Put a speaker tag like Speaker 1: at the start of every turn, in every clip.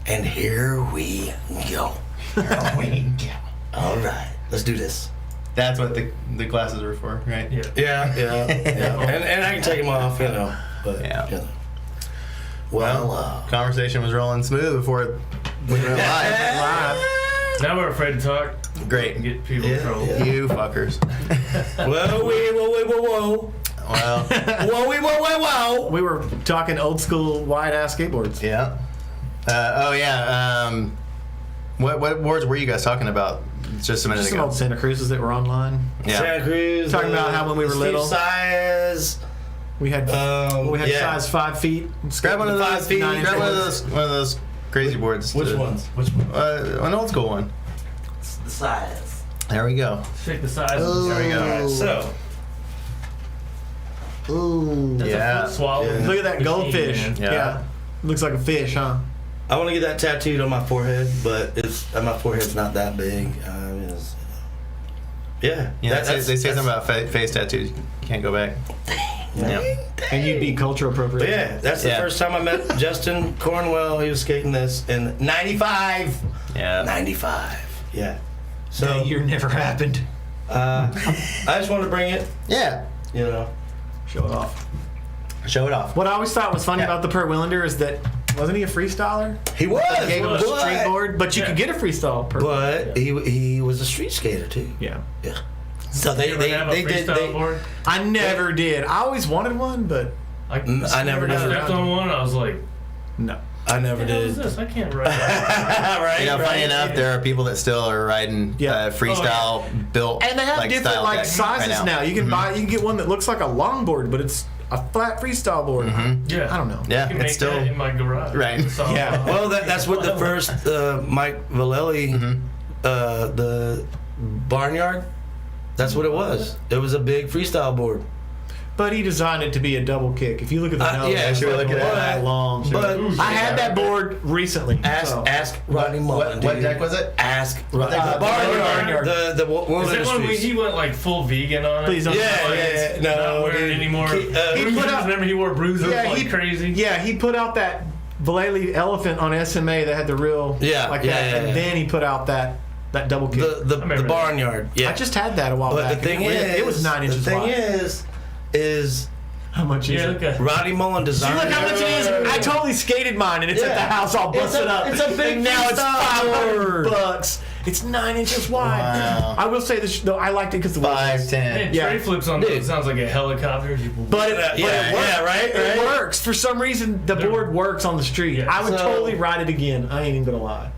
Speaker 1: And here we go. All right, let's do this.
Speaker 2: That's what the glasses are for, right?
Speaker 1: Yeah. And I can take them off, you know. But
Speaker 2: Yeah.
Speaker 1: you know. Well,
Speaker 2: Conversation was rolling smooth before we went live.
Speaker 3: Now we're afraid to talk.
Speaker 2: Great.
Speaker 3: And get people in trouble.
Speaker 2: You fuckers.
Speaker 1: whoa.
Speaker 2: Well,
Speaker 1: Whoa.
Speaker 4: We were talking old school wide ass skateboards.
Speaker 2: yeah. What boards were you guys talking about just a minute
Speaker 4: Some
Speaker 2: ago?
Speaker 4: old Santa Cruzes that were online.
Speaker 2: Yeah.
Speaker 1: Santa Cruz.
Speaker 4: Talking about how when we were little.
Speaker 1: size.
Speaker 4: We had size 5 feet.
Speaker 2: Grab one of those.
Speaker 1: 5 feet.
Speaker 2: Grab one of those crazy boards.
Speaker 1: Which ones?
Speaker 2: An old school one.
Speaker 1: The size.
Speaker 2: There we go.
Speaker 3: Shake the size.
Speaker 2: There we go.
Speaker 1: Alright, so.
Speaker 4: Ooh.
Speaker 3: That's
Speaker 2: Yeah.
Speaker 3: a foot swallow.
Speaker 1: Yeah.
Speaker 4: Look at that
Speaker 3: machine,
Speaker 4: goldfish.
Speaker 3: man.
Speaker 2: Yeah.
Speaker 4: Looks like a fish, huh?
Speaker 1: I want to get that tattooed on my forehead, but my forehead's not that big. Yeah.
Speaker 2: They say something about face tattoos. You can't go back. Yeah.
Speaker 4: And you'd be cultural
Speaker 1: But
Speaker 4: appropriate.
Speaker 1: yeah, that's the first time I met Justin Cornwell. He was skating this in '95.
Speaker 2: Yeah.
Speaker 1: 95. Yeah. So
Speaker 4: That year never happened.
Speaker 1: I just wanted to bring it.
Speaker 2: Yeah.
Speaker 1: You know.
Speaker 4: Show it off.
Speaker 2: Show it off.
Speaker 4: What I always thought was funny
Speaker 2: Yeah.
Speaker 4: about the Per Willander is that wasn't he a freestyler?
Speaker 1: He was.
Speaker 4: They gave him a
Speaker 1: but-
Speaker 4: street board, but you could get a freestyle Per.
Speaker 1: But he was a street skater too.
Speaker 4: Yeah.
Speaker 1: Yeah. So
Speaker 3: You ever have a freestyle board?
Speaker 4: I never did. I always wanted one, but
Speaker 1: I never
Speaker 4: got
Speaker 1: did.
Speaker 3: Stepped on one. I was like,
Speaker 4: no.
Speaker 1: I never
Speaker 3: "What the hell is
Speaker 1: did.
Speaker 3: this? I can't ride."
Speaker 1: Right.
Speaker 2: You know, funny
Speaker 1: right.
Speaker 2: enough, there are people that still are riding freestyle built
Speaker 4: And they have different
Speaker 2: style
Speaker 4: like
Speaker 2: decks
Speaker 4: sizes
Speaker 2: right
Speaker 4: now. You can you can get one that looks like a longboard, but it's a flat freestyle board.
Speaker 3: Yeah.
Speaker 4: I don't know.
Speaker 2: Yeah,
Speaker 3: I can
Speaker 2: it's
Speaker 3: make
Speaker 2: still
Speaker 3: that in my garage.
Speaker 2: right.
Speaker 3: So,
Speaker 4: Yeah.
Speaker 1: Well, that's what the first Mike Vallely, the barnyard. That's what it was. It was a big freestyle board.
Speaker 4: But he designed it to be a double kick. If you look at the nose,
Speaker 1: yeah,
Speaker 4: it's
Speaker 1: should we
Speaker 4: like
Speaker 1: look at
Speaker 4: that
Speaker 1: it?
Speaker 4: long.
Speaker 1: But
Speaker 4: I had that board recently.
Speaker 1: ask Rodney Mullen.
Speaker 2: What
Speaker 1: dude.
Speaker 2: deck was it?
Speaker 1: Ask Rodney.
Speaker 4: Barnyard.
Speaker 1: The World
Speaker 3: Is that one where
Speaker 1: Industries.
Speaker 3: he went like full vegan on it?
Speaker 4: Please don't.
Speaker 1: Yeah.
Speaker 3: Not
Speaker 1: No,
Speaker 3: wearing
Speaker 1: dude.
Speaker 3: anymore.
Speaker 1: He
Speaker 3: Bruises.
Speaker 4: put out-
Speaker 3: Remember he wore bruises like crazy?
Speaker 4: Yeah, he put out that Vallely elephant on SMA that had the real
Speaker 1: Yeah,
Speaker 4: like
Speaker 1: yeah,
Speaker 4: that,
Speaker 1: yeah,
Speaker 4: and
Speaker 1: yeah.
Speaker 4: then he put out that double kick.
Speaker 1: the
Speaker 3: remember that.
Speaker 1: barnyard. Yeah.
Speaker 4: I just had that a while
Speaker 1: But
Speaker 4: back.
Speaker 1: the thing
Speaker 4: and
Speaker 1: is,
Speaker 4: it was 9 inches
Speaker 1: The thing
Speaker 4: wide.
Speaker 1: is
Speaker 4: How much is
Speaker 3: Yeah,
Speaker 4: it?
Speaker 3: look at
Speaker 1: Rodney Mullen
Speaker 4: See,
Speaker 1: designed.
Speaker 4: look how much it is. I totally skated mine, and it's at the house all busted up.
Speaker 1: It's a big
Speaker 4: and now it's
Speaker 1: freestyle
Speaker 4: $500. It's 9 inches wide.
Speaker 2: Wow.
Speaker 4: I will say this though, I liked it because the
Speaker 2: 5'10".
Speaker 3: Man,
Speaker 4: Yeah.
Speaker 3: tray flips on those sounds like a helicopter.
Speaker 4: But it
Speaker 1: right.
Speaker 4: It works. For some reason, the board works on the street.
Speaker 3: Yeah.
Speaker 4: I would
Speaker 1: So-
Speaker 4: totally ride it again. I ain't even gonna lie.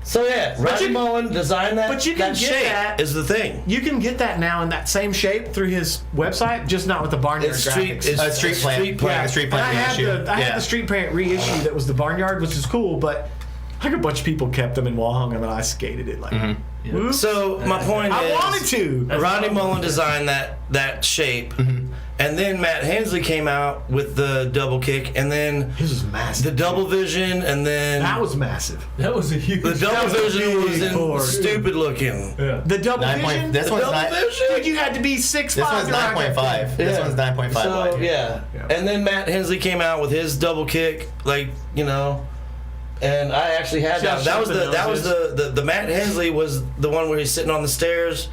Speaker 1: So yeah, Rodney
Speaker 4: you-
Speaker 1: Mullen designed that.
Speaker 4: but you can
Speaker 1: that
Speaker 4: get
Speaker 1: shape
Speaker 4: that.
Speaker 1: is the thing.
Speaker 4: You can get that now in that same shape through his website, just not with the barnyard
Speaker 1: It's
Speaker 4: graphics.
Speaker 1: street. It's
Speaker 2: Street Plant.
Speaker 1: Street Plant.
Speaker 2: Yeah, Street
Speaker 4: And
Speaker 2: Plant
Speaker 4: I had
Speaker 2: reissue.
Speaker 4: I had the Street Plant reissue that was the barnyard, which is cool, but like a bunch of people kept them and wall hung them, and I skated it like. Whoops.
Speaker 1: So my point
Speaker 4: I
Speaker 1: is,
Speaker 4: wanted to.
Speaker 1: Rodney Mullen designed that shape, and then Matt Hensley came out with the double kick, and then
Speaker 4: His was massive.
Speaker 1: the double vision, and then
Speaker 4: That was massive.
Speaker 3: That was a huge.
Speaker 1: the double
Speaker 4: was a
Speaker 1: vision was
Speaker 4: big board.
Speaker 1: stupid looking.
Speaker 3: Yeah.
Speaker 4: The double
Speaker 2: 9 point-
Speaker 4: vision.
Speaker 2: This one's
Speaker 1: double
Speaker 2: not.
Speaker 1: vision?
Speaker 4: Dude, you had to be 6'5".
Speaker 2: This one's
Speaker 4: to ride that
Speaker 2: 9.5.
Speaker 4: thing.
Speaker 2: This one's 9.5
Speaker 1: So
Speaker 2: wide.
Speaker 1: yeah. And then Matt Hensley came out with his double kick, like and I actually had that. That was the Matt Hensley was the one where he's sitting on the stairs,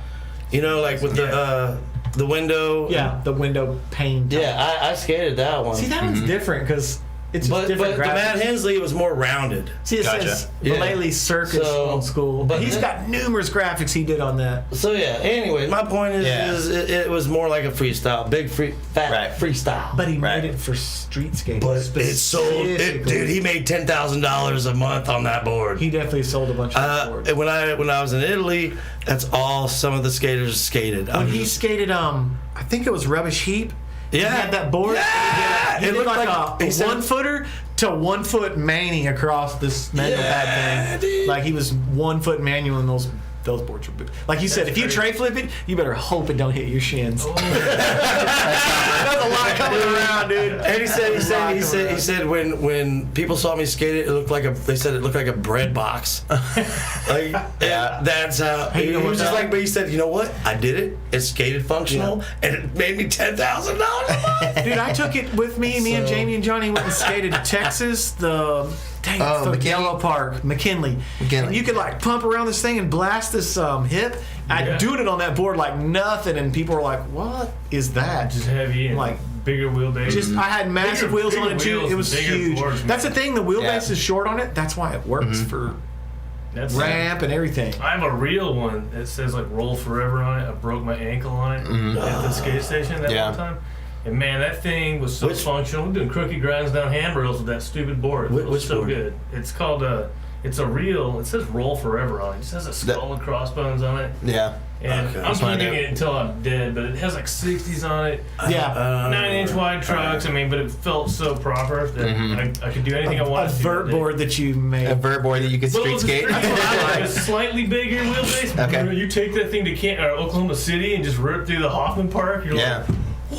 Speaker 1: like with the window.
Speaker 4: Yeah, the window pane.
Speaker 1: Yeah, I skated that one.
Speaker 4: See, that one's different because it's just
Speaker 1: but
Speaker 4: different
Speaker 1: the Matt
Speaker 4: graphics.
Speaker 1: Hensley was more rounded.
Speaker 4: See, it
Speaker 2: Gotcha.
Speaker 4: says
Speaker 1: Yeah.
Speaker 4: Vallely Circus
Speaker 1: So,
Speaker 4: Old School,
Speaker 1: but
Speaker 4: but he's
Speaker 1: then-
Speaker 4: got numerous graphics he did on that.
Speaker 1: So yeah. Anyway, my point is,
Speaker 2: Yeah.
Speaker 1: it was more like a freestyle, big fat
Speaker 2: Right.
Speaker 1: freestyle.
Speaker 4: But he
Speaker 2: Right.
Speaker 4: made it for street skating.
Speaker 1: But it sold,
Speaker 4: specifically.
Speaker 1: dude. He made $10,000 a month on that board.
Speaker 4: He definitely sold a bunch of boards.
Speaker 1: When I was in Italy, that's all some of the skaters skated.
Speaker 4: When he skated, I think it was Rubbish Heap.
Speaker 1: Yeah.
Speaker 4: He had that board.
Speaker 1: Yeah.
Speaker 4: He
Speaker 1: It
Speaker 4: did
Speaker 1: looked
Speaker 4: like
Speaker 1: like-
Speaker 4: a
Speaker 1: he said-
Speaker 4: 1 footer to 1 foot manning across this manual
Speaker 1: Yeah,
Speaker 4: pad thing.
Speaker 1: dude.
Speaker 4: Like he was 1 foot manual, and those boards were big. Like you said, if you tray flip it, you better hope it don't hit your shins.
Speaker 3: Oh.
Speaker 4: That's a lot coming around, dude.
Speaker 1: And he said when people saw me skate it, it looked like a bread box. Like that's how
Speaker 4: Hey, you know
Speaker 1: he
Speaker 4: what
Speaker 1: was just
Speaker 4: that-
Speaker 1: like. But he said, you know what? I did it. It skated functional, and it made me $10,000 a month.
Speaker 4: Dude, I took it with me. Me and
Speaker 1: So-
Speaker 4: Jamie and Johnny went and skated Texas, the dang,
Speaker 2: Oh,
Speaker 4: it's the
Speaker 2: McKinley?
Speaker 4: yellow park, McKinley. And you could like pump around this thing and blast this hip. I'd doing it on that board like nothing, and people were like, "What is that?"
Speaker 3: Just heavy and
Speaker 4: Like,
Speaker 3: bigger wheelbase.
Speaker 4: I had massive
Speaker 3: Bigger-
Speaker 4: wheels on
Speaker 3: bigger
Speaker 4: it too.
Speaker 3: wheels
Speaker 4: It was
Speaker 3: and bigger
Speaker 4: huge.
Speaker 3: boards, man.
Speaker 4: That's the thing. The wheelbase
Speaker 2: Yeah.
Speaker 4: is short on it. That's why it works for
Speaker 3: That's
Speaker 4: ramp and everything.
Speaker 3: I have a real one that says like "Roll Forever" on it. I broke my ankle on it at the skate station that one time. And man, that thing was so functional. We're doing crooked grinds down handrails with that stupid board. It was
Speaker 1: Which
Speaker 3: so
Speaker 1: board?
Speaker 3: good. It's called it's a real. It says "Roll Forever" on it. It just has a skull and crossbones on it.
Speaker 2: Yeah.
Speaker 3: And
Speaker 1: Okay.
Speaker 3: I'm
Speaker 2: That's why
Speaker 3: keeping
Speaker 2: they're-
Speaker 3: it until I'm dead. But it has like 60s on it.
Speaker 4: Yeah.
Speaker 3: 9-inch wide trucks. I mean, but it felt so proper that I could do anything I
Speaker 4: A
Speaker 3: wanted to.
Speaker 4: vert board that you made.
Speaker 2: A vert board that you could
Speaker 3: Well,
Speaker 2: street skate.
Speaker 3: That's what I like. A slightly bigger wheelbase.
Speaker 2: Okay.
Speaker 3: You take that thing to Oklahoma City and just rip through the Hoffman Park. You're
Speaker 2: Yeah.
Speaker 3: like,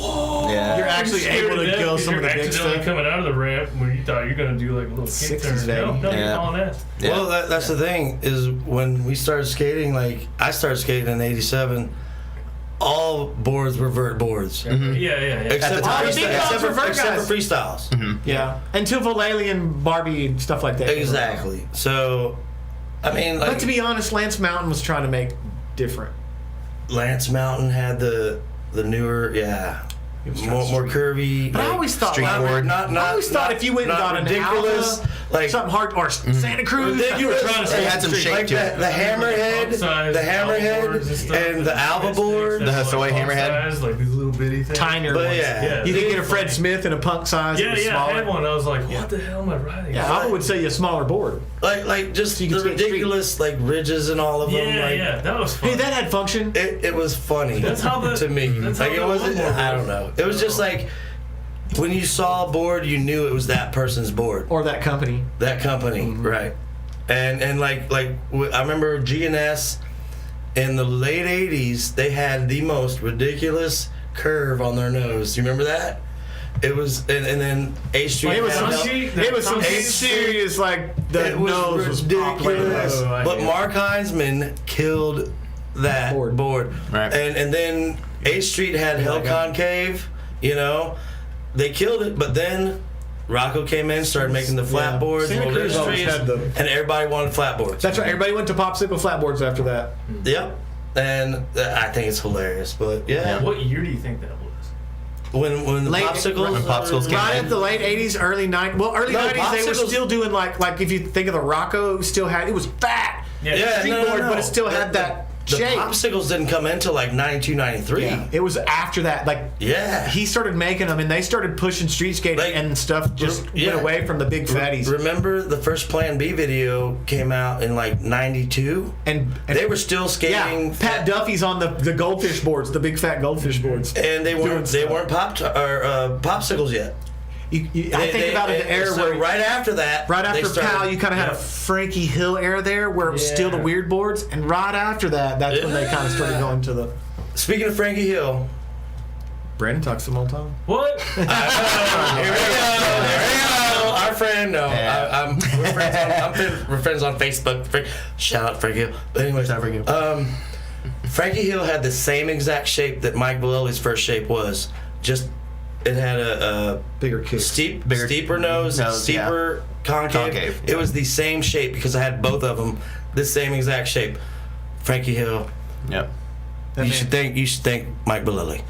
Speaker 3: whoa!
Speaker 2: Yeah.
Speaker 4: You're actually
Speaker 3: scared
Speaker 4: able to
Speaker 3: death
Speaker 4: go
Speaker 3: because
Speaker 4: some of the
Speaker 3: you're
Speaker 4: big
Speaker 3: accidentally
Speaker 4: stuff.
Speaker 3: coming out of the ramp when you thought you're gonna do like a little kick
Speaker 4: 60s,
Speaker 3: turn. No,
Speaker 4: baby.
Speaker 3: you're hauling ass.
Speaker 2: Yeah.
Speaker 1: Well, that's the thing is when we started skating, like I started skating in '87, all boards were vert boards.
Speaker 3: Yeah, yeah.
Speaker 1: Except,
Speaker 2: the time.
Speaker 1: for,
Speaker 4: Big dogs
Speaker 1: except,
Speaker 4: were
Speaker 1: for,
Speaker 4: vert
Speaker 1: except
Speaker 4: guys.
Speaker 1: for freestyles.
Speaker 4: Yeah. Until Vallely and Barbie and stuff like that. came around.
Speaker 1: Exactly. So, I mean,
Speaker 4: But
Speaker 1: like
Speaker 4: to be honest, Lance Mountain was trying to make different.
Speaker 1: Lance Mountain had the newer, more curvy.
Speaker 4: But I
Speaker 1: like,
Speaker 4: always thought,
Speaker 2: street board.
Speaker 4: I always thought if you went and got an
Speaker 1: ridiculous,
Speaker 4: Alpha,
Speaker 1: like
Speaker 4: something hard, or Santa Cruz,
Speaker 1: you were
Speaker 3: trying to
Speaker 2: It had some shape
Speaker 1: like
Speaker 2: to it.
Speaker 1: the hammerhead, and the Alva board.
Speaker 2: The Hasoi hammerhead.
Speaker 3: like these little bitty things.
Speaker 4: tinier
Speaker 1: But
Speaker 4: ones.
Speaker 1: yeah.
Speaker 4: You could get a Fred Smith in a punk size.
Speaker 3: Yeah,
Speaker 4: that was
Speaker 3: I
Speaker 4: smaller.
Speaker 3: had one. I was like, what the hell am I riding?
Speaker 4: Yeah, Alpha would say you a smaller board.
Speaker 1: like just
Speaker 4: you
Speaker 1: the
Speaker 4: could skate street.
Speaker 1: ridiculous like ridges and all of them.
Speaker 3: Yeah,
Speaker 1: like,
Speaker 3: yeah, that was fun.
Speaker 4: Hey, that had function.
Speaker 1: It was funny.
Speaker 3: That's how the-
Speaker 1: to me.
Speaker 3: that's how
Speaker 1: Like it
Speaker 3: the
Speaker 1: wasn't.
Speaker 3: lawnmower
Speaker 1: I don't
Speaker 3: was.
Speaker 1: know. It was just like when you saw a board, you knew it was that person's board,
Speaker 4: Or that company.
Speaker 1: that company, right? And I remember GNS in the late '80s. They had the most ridiculous curve on their nose. You remember that? It was, and then A Street.
Speaker 4: It was
Speaker 1: had
Speaker 4: some,
Speaker 1: it.
Speaker 4: it was some
Speaker 1: It-
Speaker 4: serious, like, the
Speaker 1: It was
Speaker 4: nose was popped like
Speaker 1: ridiculous.
Speaker 4: that.
Speaker 3: Oh, I
Speaker 1: But
Speaker 3: get it.
Speaker 1: Mark Heinzman killed that board.
Speaker 2: Right.
Speaker 1: And then A Street had Hell Concave, you know. They killed it, but then Rocco came in, started making the flat boards,
Speaker 4: Santa
Speaker 1: and
Speaker 4: Cruz always had them.
Speaker 1: and everybody wanted flat boards.
Speaker 4: That's right. Everybody went to popsicle flatboards after that.
Speaker 1: Yep. And I think it's hilarious, but yeah.
Speaker 3: What year do you think that was?
Speaker 1: When the
Speaker 4: Late-
Speaker 1: popsicles,
Speaker 2: when popsicles came
Speaker 4: Right
Speaker 2: in.
Speaker 4: at the late 80s, early 90s. Well, early
Speaker 1: No,
Speaker 4: 90s, they were
Speaker 1: popsicles-
Speaker 4: still doing like if you think of the Rocco, still had, it was fat.
Speaker 1: yeah,
Speaker 4: street
Speaker 1: no,
Speaker 4: board,
Speaker 1: no.
Speaker 4: but it still had that
Speaker 1: the
Speaker 4: shape.
Speaker 1: popsicles didn't come into like 92, 93.
Speaker 4: Yeah. It was after that. Like,
Speaker 1: Yeah.
Speaker 4: he started making them, and they started pushing street skating,
Speaker 1: Like,
Speaker 4: and stuff just
Speaker 1: yeah.
Speaker 4: went away from the big fatties.
Speaker 1: Remember the first Plan B video came out in like 92?
Speaker 4: And
Speaker 1: They were still skating.
Speaker 4: yeah, Pat Duffy's on the goldfish boards, the big fat goldfish boards.
Speaker 1: And they weren't
Speaker 4: stuff.
Speaker 1: popsicles yet.
Speaker 4: I think about it, the era
Speaker 1: so
Speaker 4: where
Speaker 1: right after that,
Speaker 4: right
Speaker 1: they
Speaker 4: after
Speaker 1: started-
Speaker 4: Pal, you kind of had a Frankie Hill era there, where it was still the
Speaker 3: Yeah.
Speaker 4: weird boards, and right after that, that's when they kind of started going to the.
Speaker 1: Speaking of Frankie Hill,
Speaker 4: Brandon talks some old time.
Speaker 3: What?
Speaker 1: here we go. Our friend, no,
Speaker 2: Yeah.
Speaker 1: we're friends on Facebook. Shout out Frankie Hill. But anyways,
Speaker 2: Shout out Frankie Hill.
Speaker 1: Frankie Hill had the same exact shape that Mike Vallely's first shape was. Just it had a
Speaker 4: Bigger kicks.
Speaker 1: steeper nose,
Speaker 2: nose,
Speaker 1: steeper concave.
Speaker 2: Concave,
Speaker 1: It was the same shape because I had both of them, the same exact shape. Frankie Hill.
Speaker 2: Yep.
Speaker 1: You should thank Mike Vallely.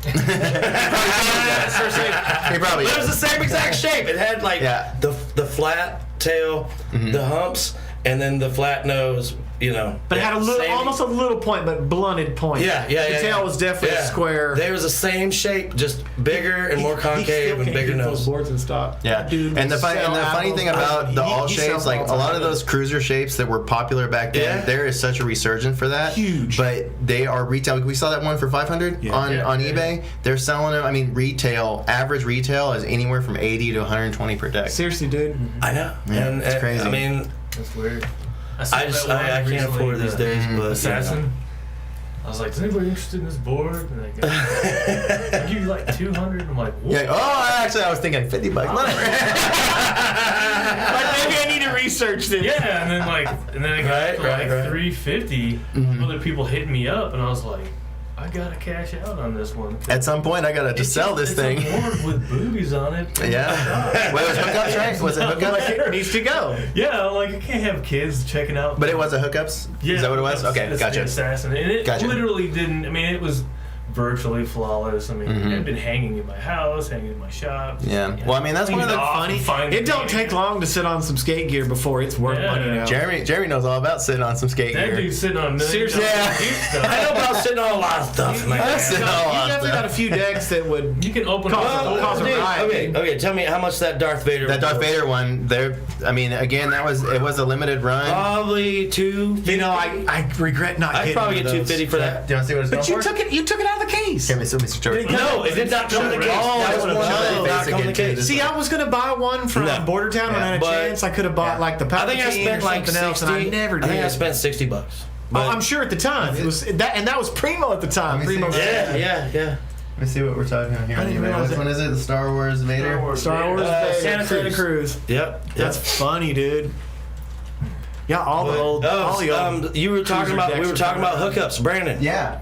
Speaker 2: He probably
Speaker 1: But it was
Speaker 2: is.
Speaker 1: the same exact shape. It had like
Speaker 2: Yeah.
Speaker 1: the flat tail, the humps, and then the flat nose. You know,
Speaker 4: But it had a little,
Speaker 1: Same-
Speaker 4: almost a little point, but blunted point.
Speaker 1: Yeah.
Speaker 4: The tail was definitely square.
Speaker 1: There was the same shape, just bigger and more concave and bigger
Speaker 4: Those
Speaker 1: nose.
Speaker 4: boards and stock.
Speaker 2: Yeah,
Speaker 4: That dude
Speaker 2: and the
Speaker 4: would
Speaker 2: funny
Speaker 4: sell
Speaker 2: thing
Speaker 4: apples.
Speaker 2: about the all
Speaker 4: He
Speaker 2: shapes,
Speaker 4: sells
Speaker 2: like
Speaker 4: all
Speaker 2: a
Speaker 4: the
Speaker 2: lot
Speaker 4: time.
Speaker 2: of those cruiser shapes that were popular back then,
Speaker 1: Yeah.
Speaker 2: there is such a resurgence for that.
Speaker 4: Huge.
Speaker 2: But they are retail. We saw that one for $500 on
Speaker 3: Yeah.
Speaker 2: eBay. They're selling them. I mean, average retail is anywhere from 80 to 120 per deck.
Speaker 4: Seriously, dude.
Speaker 1: I know.
Speaker 2: Yeah,
Speaker 1: and,
Speaker 2: it's crazy.
Speaker 1: I mean,
Speaker 3: That's weird.
Speaker 1: I can't afford these days, but
Speaker 3: Assassin. I was like, is anybody interested in this board? And they go, I'll give you like 200. I'm like, what?
Speaker 2: Yeah. Oh, actually, I was thinking $50. Whatever.
Speaker 4: Like, maybe I need to research this.
Speaker 3: Yeah, and then it got
Speaker 1: Right,
Speaker 3: to
Speaker 1: right,
Speaker 3: like
Speaker 1: right.
Speaker 3: 350. Other people hitting me up, and I was like, I gotta cash out on this one.
Speaker 2: At some point, I gotta just sell this thing.
Speaker 3: It's a board with boobies on it.
Speaker 2: Yeah. Well, it was hookups, right? Was it hookups?
Speaker 4: It needs to go.
Speaker 3: Yeah, like I can't have kids checking out.
Speaker 2: But it was a hookups?
Speaker 3: Yeah,
Speaker 2: Is that what it was? Okay,
Speaker 3: it's
Speaker 2: gotcha.
Speaker 3: the assassin, and it
Speaker 2: Gotcha.
Speaker 3: literally didn't. I mean, it was virtually flawless. I mean, it had been hanging in my house, hanging in my shop.
Speaker 2: Yeah. Well, I mean, that's one of the
Speaker 4: Funny. It don't take long to sit on some skate gear before it's worth money now.
Speaker 2: Jeremy knows all about sitting on some skate
Speaker 3: That
Speaker 2: gear.
Speaker 3: dude's sitting on
Speaker 4: Seriously.
Speaker 3: stuff.
Speaker 1: I know about sitting on a lot of stuff, man.
Speaker 2: I sit on a lot
Speaker 4: You
Speaker 2: of
Speaker 4: definitely
Speaker 2: stuff.
Speaker 4: got a few decks that would.
Speaker 3: You can open
Speaker 4: Cause a
Speaker 1: Dude,
Speaker 4: riot.
Speaker 1: okay, tell me how much that Darth Vader.
Speaker 2: That Darth
Speaker 1: was.
Speaker 2: Vader one, there. I mean, again, it was a limited run.
Speaker 1: Probably $250.
Speaker 4: You know, I regret not
Speaker 1: I'd
Speaker 4: getting
Speaker 1: probably get
Speaker 4: one of those.
Speaker 1: $250 for that.
Speaker 2: Do you want to see what it's
Speaker 4: But
Speaker 2: going
Speaker 4: you
Speaker 2: for?
Speaker 4: took it out of the case.
Speaker 2: Okay, so Mr. George.
Speaker 1: No, it did not come in the case.
Speaker 2: Oh,
Speaker 1: That was
Speaker 2: that's
Speaker 1: one
Speaker 2: what
Speaker 1: that
Speaker 2: I'm
Speaker 1: did not
Speaker 2: saying.
Speaker 1: come in the case.
Speaker 4: See, I was gonna buy one from
Speaker 1: No.
Speaker 4: Border Town when I had a
Speaker 1: But-
Speaker 4: chance. I could have bought like the
Speaker 1: I think I
Speaker 4: Palpatine
Speaker 1: spent
Speaker 4: or
Speaker 1: like
Speaker 4: something else,
Speaker 1: 60.
Speaker 4: and I never did.
Speaker 1: I think I spent $60.
Speaker 4: Oh,
Speaker 1: But-
Speaker 4: I'm sure at the time it was that, and that was Primo at the time.
Speaker 2: Let me
Speaker 4: Primo.
Speaker 2: see.
Speaker 1: Yeah.
Speaker 2: Let me see what we're talking about here.
Speaker 4: I didn't realize
Speaker 2: Which one is it? The Star Wars Vader?
Speaker 4: Star Wars
Speaker 1: Santa
Speaker 4: Santa
Speaker 1: Cruz.
Speaker 4: Cruz.
Speaker 1: Yep.
Speaker 4: That's funny, dude. Yeah, all the old. all the old
Speaker 1: you were talking
Speaker 4: cruiser
Speaker 1: about.
Speaker 4: decks
Speaker 1: We were
Speaker 4: were
Speaker 1: talking about
Speaker 4: coming
Speaker 1: hookups, Brandon.
Speaker 2: Yeah.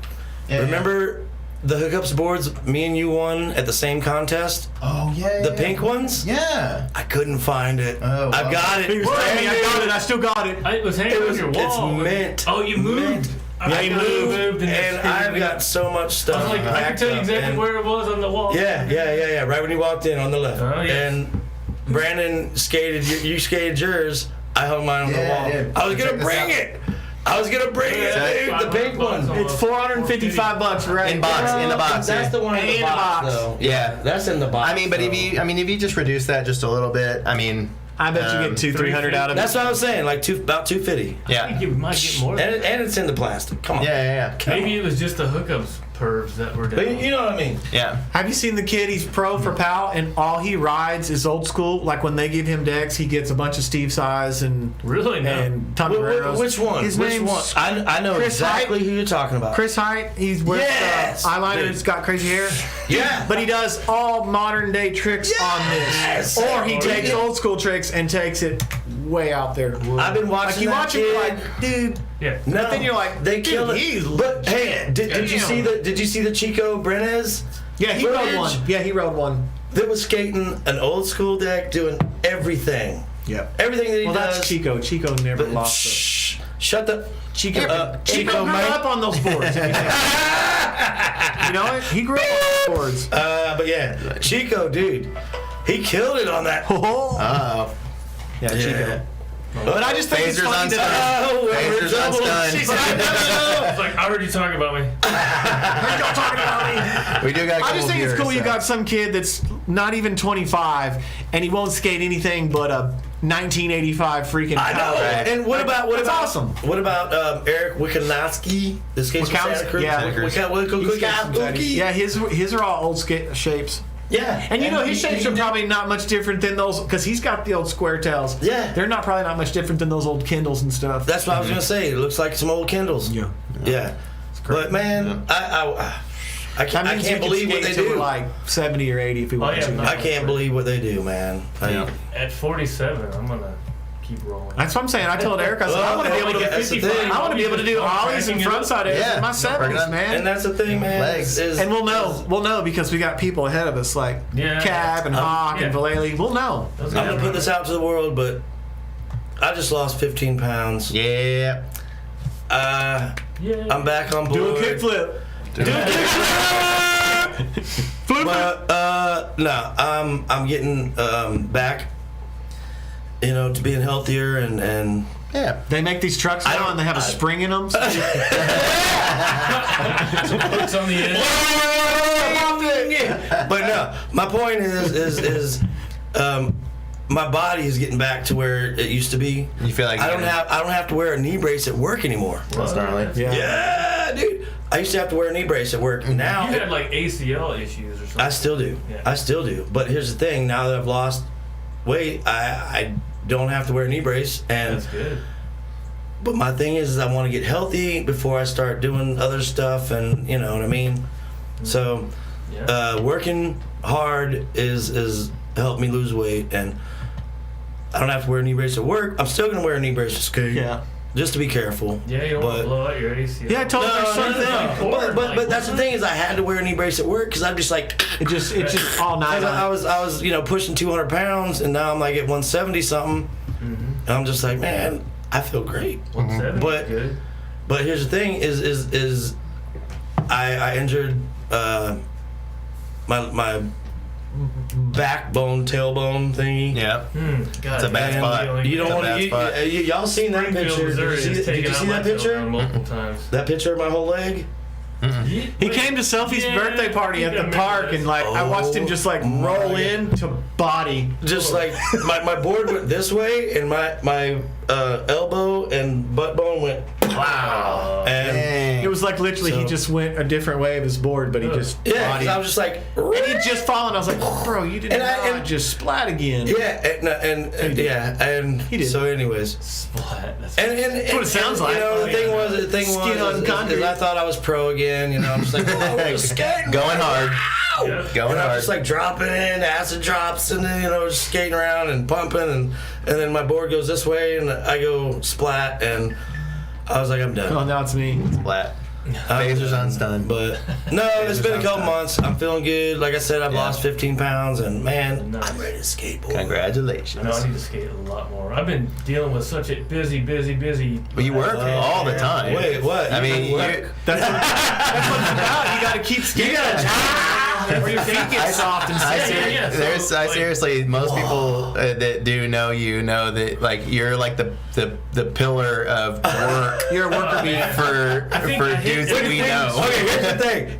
Speaker 1: Remember the hookups boards me and you won at the same contest?
Speaker 2: Oh yeah.
Speaker 1: The pink ones?
Speaker 2: Yeah.
Speaker 1: I couldn't find it.
Speaker 2: Oh,
Speaker 1: I've
Speaker 2: wow.
Speaker 1: got it.
Speaker 4: He was telling me, I got it. I still got it.
Speaker 3: It was hanging on your wall.
Speaker 1: It's mint.
Speaker 3: Oh, you moved.
Speaker 1: Mint.
Speaker 4: Yeah, he moved,
Speaker 1: And I've got so much
Speaker 3: I
Speaker 1: stuff.
Speaker 3: was like, I can
Speaker 1: backed
Speaker 3: tell you
Speaker 1: up,
Speaker 3: exactly
Speaker 1: and-
Speaker 3: where it was on the wall.
Speaker 1: Yeah. Right when you walked in on the left.
Speaker 3: Oh, yeah.
Speaker 1: And Brandon skated. You skated yours. I hung mine on the
Speaker 2: Yeah,
Speaker 1: wall.
Speaker 2: I did.
Speaker 1: I was
Speaker 2: Check
Speaker 1: gonna
Speaker 2: this
Speaker 1: bring
Speaker 2: out.
Speaker 1: it. I was gonna bring it, dude. The pink one.
Speaker 4: It's $455, right?
Speaker 2: In box, in the box.
Speaker 1: That's the one in the box, though.
Speaker 2: Yeah.
Speaker 1: That's in the box.
Speaker 2: I mean, but if you just reduce that just a little bit, I mean,
Speaker 4: I bet you get 200-300 out of it.
Speaker 1: That's what I was saying. Like about $250.
Speaker 2: yeah.
Speaker 3: I think you might get more than that.
Speaker 1: And it's in the plastic. Come on.
Speaker 2: Yeah.
Speaker 3: Maybe it was just the hookups pervs that were
Speaker 1: But
Speaker 3: down.
Speaker 1: you know what I mean.
Speaker 2: Yeah.
Speaker 4: Have you seen the kid? He's pro for PAL, and all he rides is old school. Like when they give him decks, he gets a bunch of Steve Size and
Speaker 3: Really? No.
Speaker 4: and Tommy Guerrero's.
Speaker 1: Which one?
Speaker 4: His
Speaker 1: Which
Speaker 4: name's
Speaker 1: one? I know
Speaker 4: Chris
Speaker 1: exactly
Speaker 4: Height.
Speaker 1: who you're talking about.
Speaker 4: Chris Height. He's with
Speaker 1: Yes!
Speaker 4: eyeliner.
Speaker 1: Dude.
Speaker 4: He's got crazy hair.
Speaker 1: Yeah.
Speaker 4: But he does all modern day tricks on
Speaker 1: Yes!
Speaker 4: this, or he
Speaker 3: Oh,
Speaker 4: takes
Speaker 3: yeah.
Speaker 4: old school tricks and takes it way out there.
Speaker 1: I've been watching
Speaker 4: Like you
Speaker 1: that
Speaker 4: watch him,
Speaker 1: kid.
Speaker 4: you're like, dude.
Speaker 3: Yeah.
Speaker 1: No,
Speaker 4: But then you're like,
Speaker 1: they
Speaker 4: dude,
Speaker 1: killed it.
Speaker 4: he's
Speaker 1: But hey, did you
Speaker 4: Damn.
Speaker 1: see the Chico Brenes
Speaker 4: Yeah, he rode
Speaker 1: footage?
Speaker 4: one. Yeah, he rode one.
Speaker 1: that was skating an old school deck, doing everything,
Speaker 4: Yep.
Speaker 1: everything that he
Speaker 4: Well,
Speaker 1: does.
Speaker 4: that's Chico. Chico never
Speaker 1: But
Speaker 4: lost.
Speaker 1: shh, shut the
Speaker 4: Chico. He
Speaker 1: Chico
Speaker 4: grew
Speaker 1: man.
Speaker 4: up on those boards. You know what? He grew up on those boards.
Speaker 1: But yeah, Chico, dude, he killed it on that.
Speaker 2: Oh.
Speaker 4: Yeah, Chico.
Speaker 1: But
Speaker 4: But I just think it's
Speaker 2: Phasers
Speaker 4: funny
Speaker 2: on
Speaker 4: that.
Speaker 1: Oh, we're
Speaker 2: Phasers on
Speaker 1: double.
Speaker 2: stun.
Speaker 3: It's like, I heard you talking about me.
Speaker 4: Y'all talking about me?
Speaker 2: We do got a
Speaker 4: I
Speaker 2: couple
Speaker 4: just think it's
Speaker 2: viewers,
Speaker 4: cool you
Speaker 2: so.
Speaker 4: got some kid that's not even 25 and he won't skate anything but a 1985 freaking
Speaker 1: I know.
Speaker 4: Power.
Speaker 2: Right.
Speaker 1: And what about
Speaker 4: That's awesome.
Speaker 1: What about Eric Wikanowski? This skates from
Speaker 4: Wikowski?
Speaker 1: Santa Cruz.
Speaker 4: Yeah.
Speaker 1: Wikowski.
Speaker 4: Yeah, his are all old shapes.
Speaker 1: Yeah.
Speaker 4: And you know his shapes are
Speaker 1: he-
Speaker 4: probably not much different than those because he's got the old square tails.
Speaker 1: Yeah.
Speaker 4: They're not probably not much different than those old Kindles and stuff.
Speaker 1: That's what I was gonna say. It looks like some old Kindles.
Speaker 4: Yeah.
Speaker 1: Yeah. But man, I
Speaker 4: That
Speaker 1: can't
Speaker 4: means you can
Speaker 1: believe what
Speaker 4: skate
Speaker 1: they
Speaker 4: till we're
Speaker 1: do.
Speaker 4: like 70 or 80 if we want
Speaker 3: yeah,
Speaker 4: to.
Speaker 3: no.
Speaker 1: I can't believe what they do, man.
Speaker 2: Yeah.
Speaker 3: At 47, I'm gonna keep rolling.
Speaker 4: That's what I'm saying. I told Eric, I said, I want to be able to.
Speaker 1: That's the thing.
Speaker 4: I want to be able to do ollies and frontside airs
Speaker 2: Yeah.
Speaker 4: in my
Speaker 2: Working
Speaker 4: 70s,
Speaker 2: on-
Speaker 4: man.
Speaker 1: And that's the thing, man.
Speaker 2: Legs.
Speaker 4: And we'll know because we got people ahead of us like
Speaker 3: Yeah.
Speaker 4: Cab and Hawk and
Speaker 3: Yeah.
Speaker 4: Vallely. We'll know.
Speaker 3: Those
Speaker 1: I'm
Speaker 3: guys
Speaker 1: gonna put
Speaker 3: are-
Speaker 1: this out to the world, but I just lost 15 pounds.
Speaker 2: Yeah.
Speaker 3: Yeah.
Speaker 1: I'm back on board.
Speaker 4: Do a kickflip.
Speaker 1: But no, I'm getting back. You know, to being healthier and
Speaker 2: Yeah.
Speaker 4: They make these trucks now and they have a spring in them.
Speaker 3: Hooks on the end.
Speaker 1: But no, my point is my body is getting back to where it used to be.
Speaker 2: You feel like
Speaker 1: I don't have to wear a knee brace at work anymore.
Speaker 2: That's gnarly.
Speaker 1: Yeah, dude. I used to have to wear a knee brace at work. Now
Speaker 3: You had like ACL issues or something.
Speaker 1: I still do.
Speaker 3: Yeah.
Speaker 1: I still do. But here's the thing: now that I've lost weight, I don't have to wear a knee brace. And
Speaker 3: That's good.
Speaker 1: but my thing is I want to get healthy before I start doing other stuff, and you know what I mean. So,
Speaker 3: Yeah.
Speaker 1: working hard is helped me lose weight, and I don't have to wear a knee brace at work. I'm still gonna wear a knee brace to skate.
Speaker 4: Yeah.
Speaker 1: just to be careful.
Speaker 3: Yeah, you don't want to blow out your ACL.
Speaker 4: Yeah, I told you there's something.
Speaker 1: But that's the thing is I had to wear a knee brace at work because I'm just like
Speaker 4: It just all night.
Speaker 1: I was pushing 200 pounds and now I'm like at 170 something. And I'm just like, man, I feel great.
Speaker 3: 170
Speaker 1: But
Speaker 3: good.
Speaker 1: But here's the thing: is I injured my backbone, tailbone thingy.
Speaker 2: Yeah.
Speaker 3: God,
Speaker 2: It's a bad spot.
Speaker 1: You don't want to. Y'all seen that picture? Did you see that picture?
Speaker 3: Multiple times.
Speaker 1: That picture of my whole leg.
Speaker 4: He came to Selfie's birthday party at the park, and like I watched him just like roll into body.
Speaker 1: Just like my board went this way, and my elbow and butt bone went wow. And
Speaker 4: it was like literally he just went a different way of his board, but he just
Speaker 1: bodied. I was just like,
Speaker 4: and he just fallen. I was like, bro, you didn't just splat again.
Speaker 1: Yeah, and
Speaker 4: he did.
Speaker 1: So anyways,
Speaker 3: splat. That's
Speaker 1: what
Speaker 4: it sounds like.
Speaker 1: The thing was, I thought I was pro again. I'm just like, skating,
Speaker 2: going hard. Going hard.
Speaker 1: I'm just like dropping in acid drops and then just skating around and pumping and then my board goes this way and I go splat and I was like, I'm done.
Speaker 4: Oh, now it's me.
Speaker 2: Splat. Phasers on stun.
Speaker 1: But no, it's been a couple months. I'm feeling good. Like I said, I've lost 15 pounds and man, I'm ready to skateboard.
Speaker 2: Congratulations.
Speaker 3: No, I need to skate a lot more. I've been dealing with such a busy.
Speaker 2: But you work all the time.
Speaker 1: Wait, what?
Speaker 2: I mean,
Speaker 4: that's what it's about. You got to keep skating. Or your feet get soft and stiff.
Speaker 2: I seriously, most people that do know you know that like you're like the pillar of work.
Speaker 4: You're a worker bee
Speaker 2: for dudes that we know.
Speaker 1: Okay, here's the thing.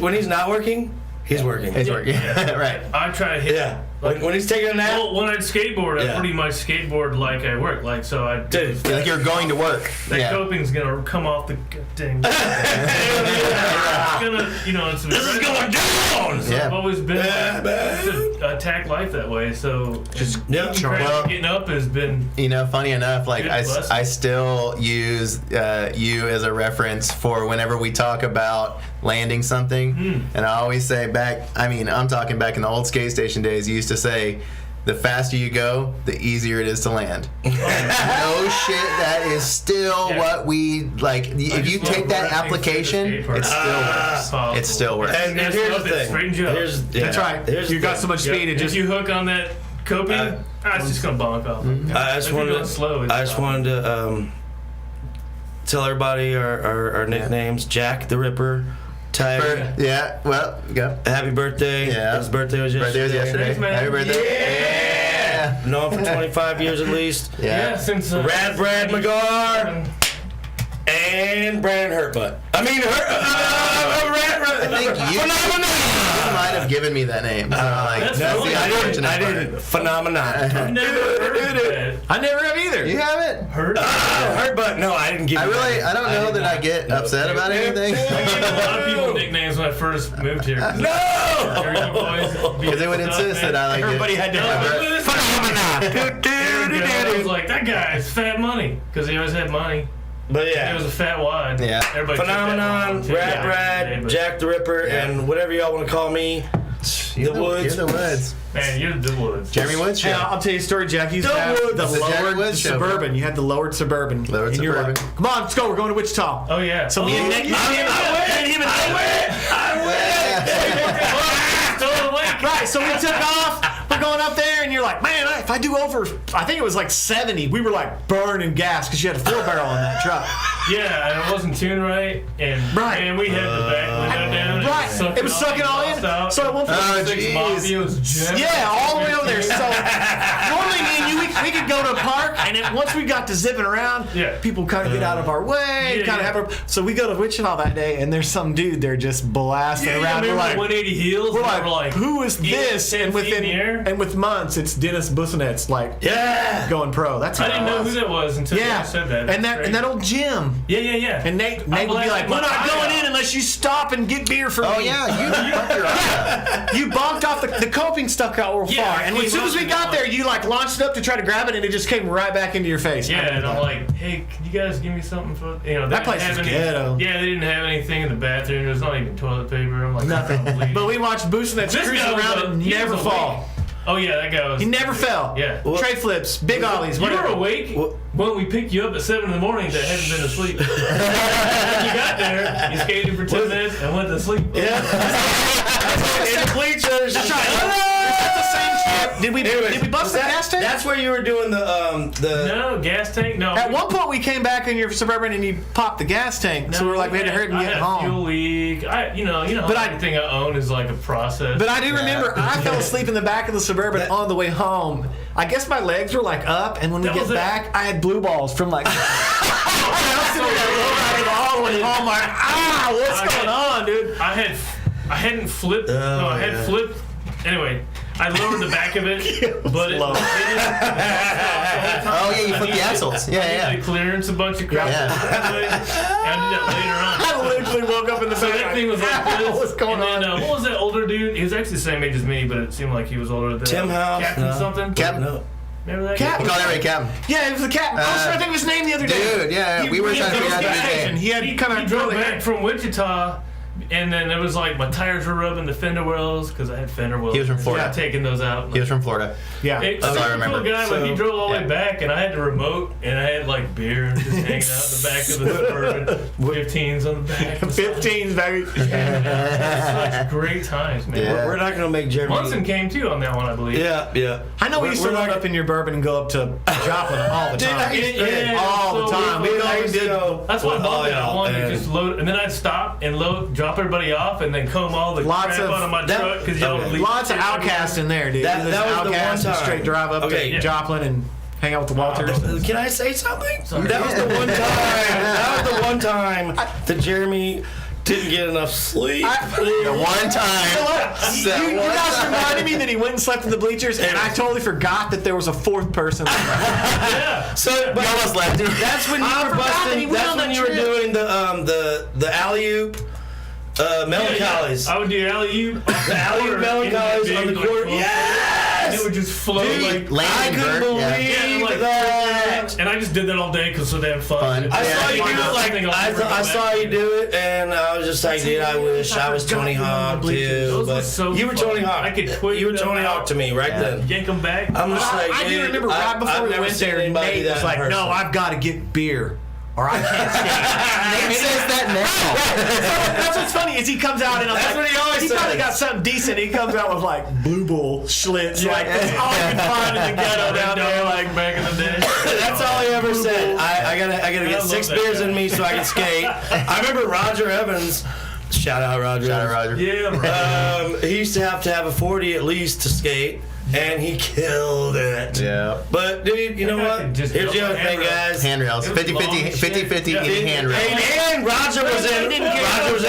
Speaker 1: When he's not working, he's working.
Speaker 2: He's working. Right.
Speaker 3: I try to hit.
Speaker 1: Yeah. When he's taking a nap.
Speaker 3: Well, when I skateboard, I pretty much skateboard like I work. Like so, I.
Speaker 1: Dude,
Speaker 2: like you're going to work.
Speaker 3: That coping's gonna come off the dang. It's gonna, it's.
Speaker 1: This is going down.
Speaker 3: So I've always been to attack life that way. So
Speaker 1: just
Speaker 3: getting up has been.
Speaker 2: Funny enough, like I still use you as a reference for whenever we talk about landing something, and I always say I'm talking back in the old skate station days. You used to say, the faster you go, the easier it is to land. No shit, that is still what we like. If you take that application, it still works. It still works.
Speaker 1: And here's the thing.
Speaker 4: That's right. You got so much speed. It
Speaker 3: just you hook on that coping, it's just gonna bonk off.
Speaker 1: I just wanted to tell everybody our nicknames. Jack the Ripper. Tidey.
Speaker 2: Yeah, well, go.
Speaker 1: Happy birthday.
Speaker 2: Yeah.
Speaker 1: His birthday was yesterday.
Speaker 3: Thanks, man.
Speaker 2: Happy birthday.
Speaker 1: Yeah. Known for 25 years at least.
Speaker 3: Yeah, since
Speaker 1: Rad Brad Magar and Brandon Herbert. I
Speaker 2: think you might have given me that name. So
Speaker 1: I didn't. Phenomenon.
Speaker 3: I've never heard of it.
Speaker 4: I never have either.
Speaker 2: You haven't
Speaker 3: Heard?
Speaker 1: Herbert. No, I didn't give.
Speaker 2: I don't know that I get upset about anything.
Speaker 3: I gave a lot of people nicknames when I first moved here.
Speaker 1: No.
Speaker 2: Because they would insist that I like
Speaker 4: Everybody had to have
Speaker 1: Phenomenon.
Speaker 3: I was like, that guy's Fat Money because he always had money.
Speaker 1: But
Speaker 3: It was a fat wad.
Speaker 2: Yeah.
Speaker 3: Everybody
Speaker 1: Phenomenon, Rad Brad, Jack the Ripper, and whatever y'all want to call me.
Speaker 2: You're
Speaker 1: The Woods.
Speaker 2: You're the Woods.
Speaker 3: Man, you're the Woods.
Speaker 2: Jeremy Woods show.
Speaker 4: Hey, I'll tell you a story, Jack. You used to have the
Speaker 2: Jeremy
Speaker 4: lowered
Speaker 2: Woods show,
Speaker 4: Suburban.
Speaker 2: bro.
Speaker 4: You had the lowered Suburban.
Speaker 2: Lowered
Speaker 4: and you're
Speaker 2: Suburban.
Speaker 4: like, come on, let's go. We're going to Wichita.
Speaker 3: Oh, yeah.
Speaker 4: So me and Nick, Right, so we took off. We're going up there, and you're like, man, if I do over, I think it was like 70, we were like burning gas because you had a 4-barrel on that truck.
Speaker 3: Yeah, and it wasn't tuned right, and man, we had the back window down.
Speaker 4: Right, it was sucking all in. So at one point,
Speaker 3: 6 Mafias,
Speaker 4: yeah, all the way over there. So normally me and you, we could go to a park, and then once we got to zipping around, people kind of get out of our way, so we go to Wichita that day, and there's some dude there just blasting around.
Speaker 3: We're like 180 heels.
Speaker 4: We're like, who is this? And with months, it's Dennis Bussenet's going pro. That's
Speaker 3: I didn't know who that was until you said that.
Speaker 4: And that old Jim.
Speaker 3: Yeah.
Speaker 4: And Nate would be like, we're not going in unless you stop and get beer for me.
Speaker 2: Oh yeah,
Speaker 4: you bonked off the coping stuck out real far, and as soon as we got there, you like launched it up to try to grab it, and it just came right back into your face.
Speaker 3: Yeah, and I'm like, hey, can you guys give me something for
Speaker 4: that place is ghetto.
Speaker 3: Yeah, they didn't have anything in the bathroom. There was not even toilet paper. I'm like,
Speaker 4: nothing. But we watched Bussenet's cruise around and never fall.
Speaker 3: Oh yeah, that guy was.
Speaker 4: He never fell.
Speaker 3: Yeah.
Speaker 4: Tray flips, big ollies.
Speaker 3: You
Speaker 4: Whatever.
Speaker 3: were awake when we picked you up at 7 in the morning that hadn't been asleep. When you got there, you skated for 10 minutes and went to sleep.
Speaker 1: Yeah. In the bleachers.
Speaker 4: That's right. That's the same shit. Did we bust the gas tank?
Speaker 1: That's where you were doing the.
Speaker 3: No, gas tank? No.
Speaker 4: At one point, we came back in your Suburban and you popped the gas tank. So we were like, we had to hurry and get home.
Speaker 3: Fuel leak. You know, everything I own is like a process.
Speaker 4: But I do remember I fell asleep in the back of the Suburban on the way home. I guess my legs were like up, and when we get back, I had blue balls from like. I was sitting there all the way home, like, what's going on, dude?
Speaker 3: I hadn't flipped. No, I had flipped. Anyway, I lowered the back of it, but it didn't.
Speaker 2: Oh yeah, you flipped the axles. Yeah.
Speaker 3: I clearance a bunch of crap.
Speaker 2: Yeah.
Speaker 3: I did that later on.
Speaker 4: I literally woke up in the
Speaker 3: So that thing was like this.
Speaker 4: What's going
Speaker 3: and then,
Speaker 4: on?
Speaker 3: what was that older dude? He was actually the same age as me, but it seemed like he was older than
Speaker 1: Tim House?
Speaker 3: Captain
Speaker 1: No.
Speaker 3: something.
Speaker 2: Captain.
Speaker 1: No.
Speaker 3: Remember that?
Speaker 4: Captain.
Speaker 2: We call everybody Captain.
Speaker 4: Yeah, it was the captain. I was trying to think of his name the other day.
Speaker 2: Dude, yeah, we were trying to figure out his name.
Speaker 4: He had kind
Speaker 3: He
Speaker 4: of
Speaker 3: drove back from Wichita, and then it was like my tires were rubbing the fender wells because I had fender wells.
Speaker 2: He was from Florida.
Speaker 3: I had taken those out.
Speaker 2: He was from Florida.
Speaker 4: Yeah.
Speaker 2: That's all I remember.
Speaker 3: Cool guy, but he drove all the way back, and I had the remote, and I had like beer just hanging out in the back of the Suburban, 15s on the back.
Speaker 4: 15s, baby.
Speaker 3: Such great times, man.
Speaker 2: Yeah.
Speaker 1: We're not going to make Jeremy.
Speaker 3: Munson came too on that one, I believe.
Speaker 1: Yeah.
Speaker 4: I know we used to
Speaker 1: We're
Speaker 4: load
Speaker 1: not-
Speaker 4: up in your bourbon and go up to Joplin all the
Speaker 1: Dude,
Speaker 4: time.
Speaker 3: Yeah,
Speaker 4: all the
Speaker 3: so
Speaker 4: time.
Speaker 3: we-
Speaker 4: We
Speaker 1: I
Speaker 4: always
Speaker 1: used to
Speaker 4: did.
Speaker 1: go.
Speaker 3: That's why I bought that. I wanted to
Speaker 1: and-
Speaker 3: just load, and then I'd stop and load, drop everybody off, and then comb all the
Speaker 4: Lots
Speaker 3: crap
Speaker 4: of-
Speaker 3: out of my
Speaker 1: that-
Speaker 3: truck because y'all
Speaker 1: okay.
Speaker 3: would leave
Speaker 4: Lots of
Speaker 3: shit
Speaker 4: outcasts in there, dude.
Speaker 1: That was the one
Speaker 4: Outcasts and
Speaker 1: time.
Speaker 4: straight drive up
Speaker 1: Okay,
Speaker 4: to
Speaker 1: yeah.
Speaker 4: Joplin and hang out with the Walters.
Speaker 1: Can I say something?
Speaker 3: Sorry.
Speaker 1: That was the one time. That was the one time that Jeremy didn't get enough sleep.
Speaker 2: The one time.
Speaker 4: You know what? You guys reminded me that he went and slept in the bleachers, and I totally forgot that there was a fourth person.
Speaker 3: Yeah.
Speaker 1: So, but
Speaker 2: You almost left him.
Speaker 1: that's when you
Speaker 4: I
Speaker 1: were
Speaker 4: forgot that he
Speaker 1: busting.
Speaker 4: went
Speaker 1: That's
Speaker 4: on
Speaker 1: when
Speaker 4: that
Speaker 1: you were
Speaker 4: trip.
Speaker 1: doing the alley oop melancholies.
Speaker 3: I would do alley-oop.
Speaker 1: The alley-oop melancholies on the court.
Speaker 3: And
Speaker 1: Yes.
Speaker 3: it would just float like.
Speaker 1: I
Speaker 2: Landing
Speaker 1: couldn't
Speaker 2: bird. Yeah.
Speaker 1: believe
Speaker 3: Yeah, like,
Speaker 1: that.
Speaker 3: and I just did that all day because so damn fun.
Speaker 1: I saw you do
Speaker 3: Yeah.
Speaker 1: it like I saw you do it, and I was just like, dude, I wish I was Tony Hawk too.
Speaker 3: Those were
Speaker 1: But
Speaker 3: so
Speaker 1: you were
Speaker 3: fun.
Speaker 1: Tony Hawk.
Speaker 3: I could twist
Speaker 1: You were
Speaker 3: them
Speaker 1: Tony
Speaker 3: out.
Speaker 1: Hawk to me right then.
Speaker 3: Yank them back.
Speaker 1: I'm just like,
Speaker 4: I do
Speaker 1: dude,
Speaker 4: remember right before
Speaker 1: I've
Speaker 4: we
Speaker 1: never
Speaker 4: went
Speaker 1: seen
Speaker 4: there,
Speaker 1: anybody
Speaker 4: Nate
Speaker 1: do that
Speaker 4: was
Speaker 1: in
Speaker 4: like,
Speaker 1: person.
Speaker 4: no, I've got to get beer. Or I can't skate.
Speaker 2: Nate says that now.
Speaker 4: That's what's funny is he comes out and I'm
Speaker 1: That's
Speaker 4: like,
Speaker 1: what he always
Speaker 4: probably
Speaker 1: says.
Speaker 4: got something decent. He comes out with like Blue Bull Schlitz, like that's all you can find in the ghetto down there. Like
Speaker 3: back in the day.
Speaker 1: That's all he ever said. I gotta
Speaker 3: I
Speaker 1: get
Speaker 3: love
Speaker 1: 6
Speaker 3: that
Speaker 1: beers
Speaker 3: guy.
Speaker 1: in me so I can skate. I remember Roger Evans. Shout out Roger.
Speaker 2: Shout out
Speaker 1: Evans.
Speaker 2: Roger.
Speaker 3: Yeah, bro.
Speaker 1: He used to have a 40 at least to skate, and he killed it.
Speaker 2: Yeah.
Speaker 1: But dude, you know
Speaker 3: That guy
Speaker 1: what?
Speaker 3: could just
Speaker 1: Here's
Speaker 3: jump
Speaker 1: the other
Speaker 3: on
Speaker 1: thing,
Speaker 3: handrails.
Speaker 1: guys.
Speaker 2: Handrails.
Speaker 3: It was
Speaker 2: 50-50
Speaker 3: long as shit.
Speaker 2: 50-50
Speaker 3: Yeah.
Speaker 2: eating handrails.
Speaker 1: And Roger was in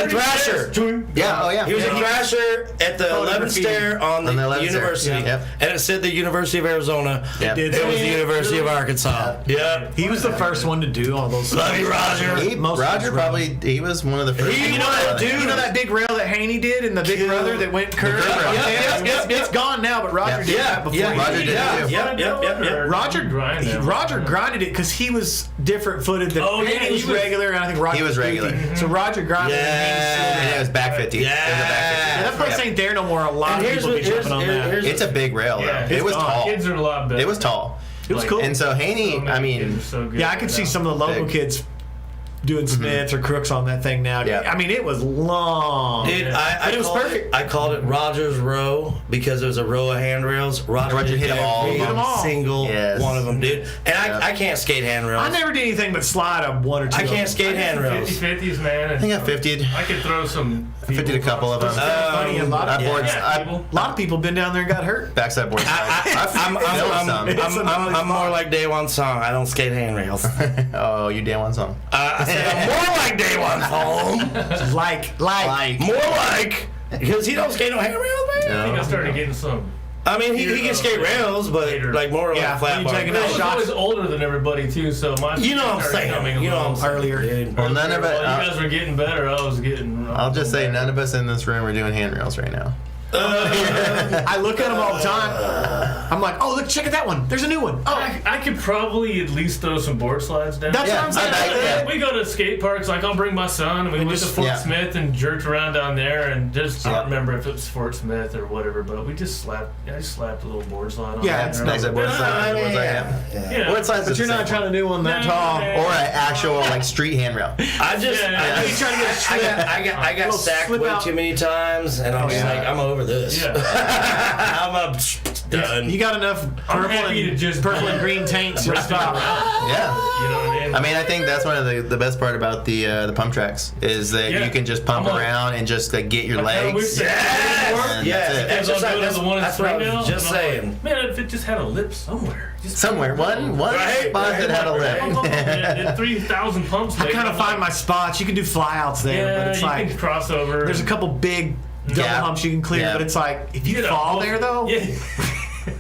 Speaker 1: Thrasher.
Speaker 2: Yeah, oh yeah.
Speaker 1: He was in Thrasher at the 11th stair on the
Speaker 2: 11th stair.
Speaker 1: university.
Speaker 2: Yep.
Speaker 1: And it said the University of Arizona.
Speaker 2: Yep.
Speaker 1: It was the University of Arkansas. Yep.
Speaker 4: he was the first one to do all those.
Speaker 1: Love you, Roger.
Speaker 2: Roger probably, he was one of the first.
Speaker 1: He
Speaker 4: You know that dude? You know that big rail that Haney did and the Big Brother that went curved?
Speaker 2: curve rail.
Speaker 4: It's gone now, but Roger did that before. he
Speaker 2: Roger
Speaker 4: did
Speaker 2: did
Speaker 4: it.
Speaker 2: it too.
Speaker 1: Yep.
Speaker 4: Roger grinded it because he was different footed than
Speaker 3: Oh, yeah,
Speaker 4: Haney
Speaker 3: he
Speaker 4: was
Speaker 3: was-
Speaker 4: regular, and I think Roger
Speaker 2: He was
Speaker 4: goofy.
Speaker 2: regular.
Speaker 4: So Roger grinded it. And Haney
Speaker 2: And it was back 50.
Speaker 1: Yeah.
Speaker 2: It was a back 50.
Speaker 4: yeah, that place ain't there no more. A lot of people be jumping on that.
Speaker 2: It's a big rail though.
Speaker 3: Yeah,
Speaker 2: It was tall.
Speaker 3: Kids are a lot better.
Speaker 2: It was tall.
Speaker 4: It was cool.
Speaker 2: And so Haney, I mean,
Speaker 4: Yeah, I could see some of the local
Speaker 2: Big.
Speaker 4: kids doing Smiths or Crooks on that thing now.
Speaker 2: Yeah.
Speaker 4: I mean, it was long.
Speaker 1: Dude,
Speaker 3: Yeah.
Speaker 1: I
Speaker 4: But it was
Speaker 1: called
Speaker 4: perfect.
Speaker 1: I called it Rogers Row because it was a row of handrails. Roger
Speaker 2: hit them all.
Speaker 1: every
Speaker 2: Hit 'em
Speaker 4: all.
Speaker 1: single
Speaker 2: Yes.
Speaker 1: one of them, dude. And
Speaker 2: Yeah.
Speaker 1: I can't skate handrails.
Speaker 4: I never did anything but slide a one or two.
Speaker 1: I
Speaker 4: of
Speaker 1: can't
Speaker 4: them.
Speaker 1: skate handrails.
Speaker 3: 50-50s, man.
Speaker 2: I think I 50'd.
Speaker 3: I could throw some.
Speaker 2: 50'd a couple of them.
Speaker 4: Funny, a lot
Speaker 2: I
Speaker 4: of,
Speaker 2: boards.
Speaker 3: Yeah, people.
Speaker 4: a lot of people been down there and got hurt.
Speaker 2: Backside board.
Speaker 1: I'm more like Day One Song. I don't skate handrails.
Speaker 2: Oh, you damn one song.
Speaker 1: I said I'm more like Day One Song.
Speaker 4: Like.
Speaker 1: More like. Because he don't skate no handrails, man.
Speaker 3: I think I started getting some.
Speaker 1: I mean, he can skate rails, but
Speaker 3: Later.
Speaker 1: like more
Speaker 4: Yeah,
Speaker 1: like flat
Speaker 4: you
Speaker 1: bar.
Speaker 4: taking
Speaker 3: I
Speaker 4: that
Speaker 3: was
Speaker 4: shot.
Speaker 3: always older than everybody too, so my.
Speaker 1: You know what I'm
Speaker 3: started
Speaker 1: saying.
Speaker 3: coming
Speaker 1: You know what I'm
Speaker 3: along.
Speaker 1: saying.
Speaker 4: Earlier.
Speaker 1: Dude.
Speaker 2: Well, none of it.
Speaker 3: While you guys were getting better, I was getting.
Speaker 2: I'll just say none of us in this room are doing handrails right now.
Speaker 4: I look at them all the time. I'm like, oh, look, check out that one. There's a new one. Oh,
Speaker 3: I could probably at least throw some board slides down.
Speaker 4: That's what I'm saying.
Speaker 3: We go to skate parks. Like I'll bring my son, and we went to Fort Smith and jerked around down there, and just I don't remember if it was Fort Smith or whatever, but we just slapped. I just slapped a little board slide on.
Speaker 2: Yeah, it's nice. Board slide.
Speaker 3: Board
Speaker 2: slides.
Speaker 4: But you're not trying to do one that tall,
Speaker 2: or an actual like street handrail.
Speaker 1: I got sacked way too many times, and I'm just like, I'm over this.
Speaker 3: Yeah.
Speaker 1: I'm done.
Speaker 4: You got enough purple and green taints.
Speaker 2: Yeah.
Speaker 3: You know what I mean?
Speaker 2: I mean, I think that's one of the best part about the pump tracks is that you can just pump around and just like get your legs.
Speaker 1: That's what I was just saying.
Speaker 3: Man, if it just had a lip somewhere.
Speaker 2: Somewhere, one spot that had a lip.
Speaker 3: 3,000 pumps.
Speaker 4: I kind of find my spots. You can do flyouts there, but it's
Speaker 3: you
Speaker 4: like
Speaker 3: can cross over.
Speaker 4: There's a couple big double humps you can clear, but it's like if you fall there though,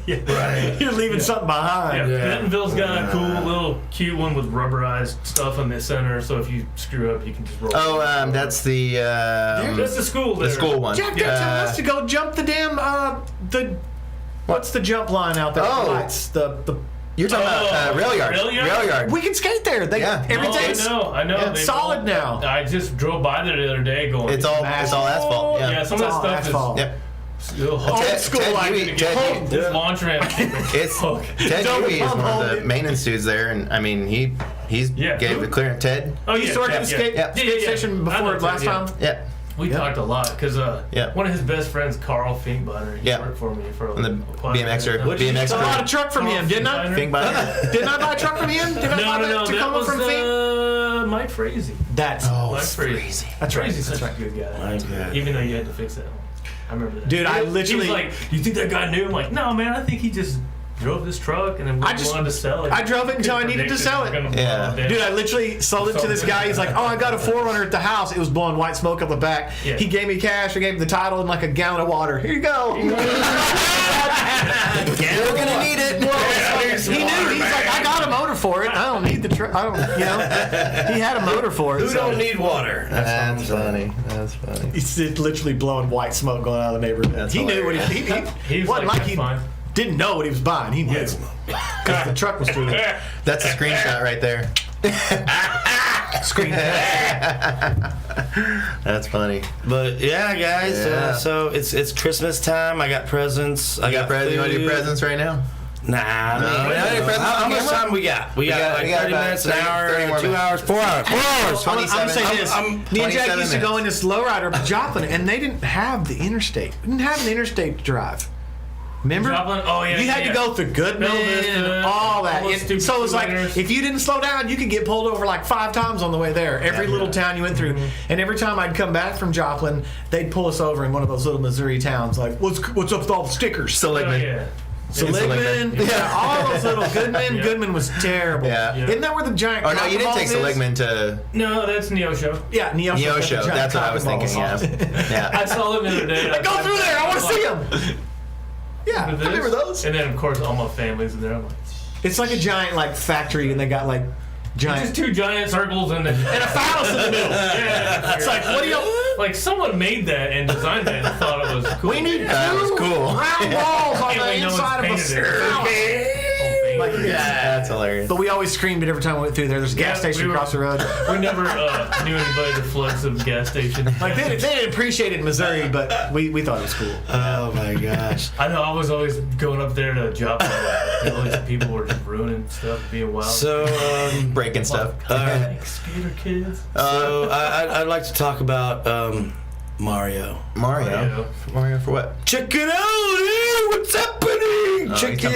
Speaker 4: you're leaving something behind.
Speaker 3: Bentonville's got a cool little cute one with rubberized stuff in the center, so if you screw up, you can just roll.
Speaker 2: Oh, that's the
Speaker 3: that's the school.
Speaker 2: The school one.
Speaker 4: Jack, they're telling us to go jump the damn what's the jump line out there?
Speaker 2: Oh.
Speaker 4: The lights, the
Speaker 2: You're talking about rail yard. Rail yard.
Speaker 4: We can skate there. Everything's
Speaker 3: I know.
Speaker 4: solid now.
Speaker 3: I just drove by there the other day going.
Speaker 2: It's all asphalt.
Speaker 3: Yeah, some of that stuff
Speaker 4: asphalt.
Speaker 3: is.
Speaker 2: Yep.
Speaker 4: Old school
Speaker 3: This launch ramp.
Speaker 2: It's Ted Huey is one of the maintenance dudes there, and I mean he's gave the clearance. Ted.
Speaker 3: Oh,
Speaker 4: you used to work at the skate station before last time.
Speaker 2: Yeah.
Speaker 3: We talked a lot because one of his best friends, Carl Finkbeiner, he worked for me for a
Speaker 2: BMXer.
Speaker 4: I bought a truck from him, didn't I?
Speaker 2: Finkbeiner.
Speaker 4: Didn't I buy a truck from him? Did I buy that Tacoma from Fink?
Speaker 3: Mike Frazee.
Speaker 4: That's
Speaker 3: Mike Frazee.
Speaker 4: That's right.
Speaker 3: Frazie's such a good guy. Even though you had to fix that one. I remember that.
Speaker 4: Dude, I literally...
Speaker 3: He was like, you think that guy knew? I'm like, no, man, I think he just drove this truck and then wanted to sell it.
Speaker 4: I drove it until I needed to sell it.
Speaker 2: Yeah.
Speaker 4: Dude, I literally sold it to this guy. He's like, oh, I got a 4Runner at the house. It was blowing white smoke up the back. Yeah. He gave me cash. I gave him the title and like a gallon of water. Here you go.
Speaker 2: You're gonna need it.
Speaker 4: He knew. He's like, I got a motor for it. I don't need the truck. I don't, He had a motor for it.
Speaker 1: Who don't need water?
Speaker 2: That's funny. That's funny.
Speaker 4: He's literally blowing white smoke going out of the neighborhood. He knew what he wasn't like he didn't know what he was buying. He knew. Because the truck was through there.
Speaker 2: That's a screenshot right there. That's funny.
Speaker 1: But yeah, guys. So it's Christmas time. I got presents. I got presents.
Speaker 2: You want to do presents right now?
Speaker 1: Nah. How much time we got? We got like 30 minutes, an hour, 2 hours, 4 hours. 4 hours.
Speaker 4: I'm going to say this. Me and Jack used to go in this lowrider Joplin, and they didn't have the interstate. We didn't have an interstate to drive. Remember?
Speaker 3: Joplin? Oh, yeah.
Speaker 4: You had to go through Goodman and all that. So it was like, if you didn't slow down, you could get pulled over like 5 times on the way there. Every little town you went through. And every time I'd come back from Joplin, they'd pull us over in one of those little Missouri towns. Like, what's up with all the stickers?
Speaker 2: Seligman.
Speaker 4: Seligman, all those little Goodman. Goodman was terrible.
Speaker 2: Yeah.
Speaker 4: Isn't that where the giant?
Speaker 2: Oh no, you didn't take Seligman to.
Speaker 3: No, that's Neosho.
Speaker 4: Yeah, Neosho.
Speaker 2: That's what I was thinking. Yeah.
Speaker 3: I saw them the other day.
Speaker 4: Go through there. I want to see them. Yeah, I remember those.
Speaker 3: And then of course all my family's in there. I'm like,
Speaker 4: it's like a giant like factory, and they got like giant.
Speaker 3: Just 2 giant circles and a
Speaker 4: phallus in the middle.
Speaker 3: Yeah.
Speaker 4: It's like, what do you?
Speaker 3: Like someone made that and designed that and thought it was cool.
Speaker 4: We need 2
Speaker 2: cool.
Speaker 4: round walls on the inside of a phallus. Like,
Speaker 2: that's hilarious.
Speaker 4: But we always screamed it every time we went through there. There's a gas station across the road.
Speaker 3: We never knew anybody that floods of gas station.
Speaker 4: Like they didn't appreciate it in Missouri, but we thought it was cool.
Speaker 1: Oh my gosh!
Speaker 3: I know. I was always going up there to job. All these people were just ruining stuff, being wild.
Speaker 1: So
Speaker 2: breaking stuff.
Speaker 3: Skater kids.
Speaker 1: So I'd like to talk about Mario.
Speaker 2: Mario for what?
Speaker 1: Check it out! What's happening? Chicken.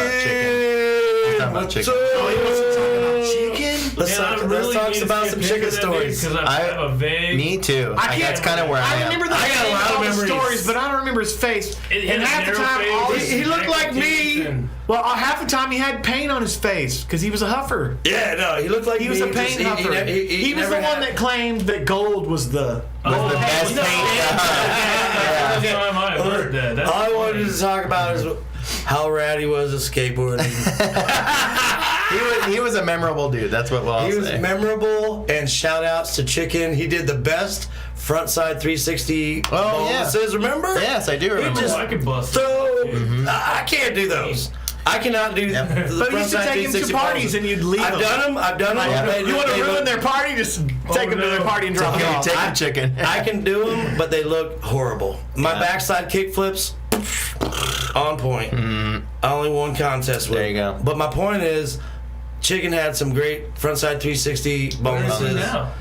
Speaker 2: What's
Speaker 1: up?
Speaker 2: Oh,
Speaker 4: he wants to talk about chicken?
Speaker 1: Let's talk about some chicken stories.
Speaker 3: Because I have a vague.
Speaker 2: Me too. That's kind of where I am.
Speaker 4: I remember
Speaker 1: I got a lot of memories.
Speaker 4: Stories, but I don't remember his face.
Speaker 3: And
Speaker 4: half the time,
Speaker 1: he looked like me.
Speaker 4: Well, half the time he had paint on his face because he was a huffer.
Speaker 1: Yeah, no, he looked like
Speaker 4: he was a paint huffer. He was the one that claimed that gold was the
Speaker 2: best paint.
Speaker 1: All I wanted to talk about is how rad he was at skateboarding.
Speaker 2: He was a memorable dude. That's what I'll say.
Speaker 1: He was memorable, and shout outs to Chicken. He did the best frontside 360 bonuses, remember?
Speaker 2: Yes, I do remember.
Speaker 3: I could bust.
Speaker 1: So I can't do those. I cannot do.
Speaker 2: Yep.
Speaker 1: The
Speaker 4: But you used to take him to parties and you'd leave
Speaker 1: I've
Speaker 4: them.
Speaker 1: done them.
Speaker 4: Like, you want to ruin their party? Just take them to their party and drop them off.
Speaker 2: Take the chicken.
Speaker 1: I can do them, but they look horrible. My backside kick flips, on point. I only won contest with.
Speaker 2: There you go.
Speaker 1: But my point is, Chicken had some great frontside 360 bonuses.
Speaker 3: Now.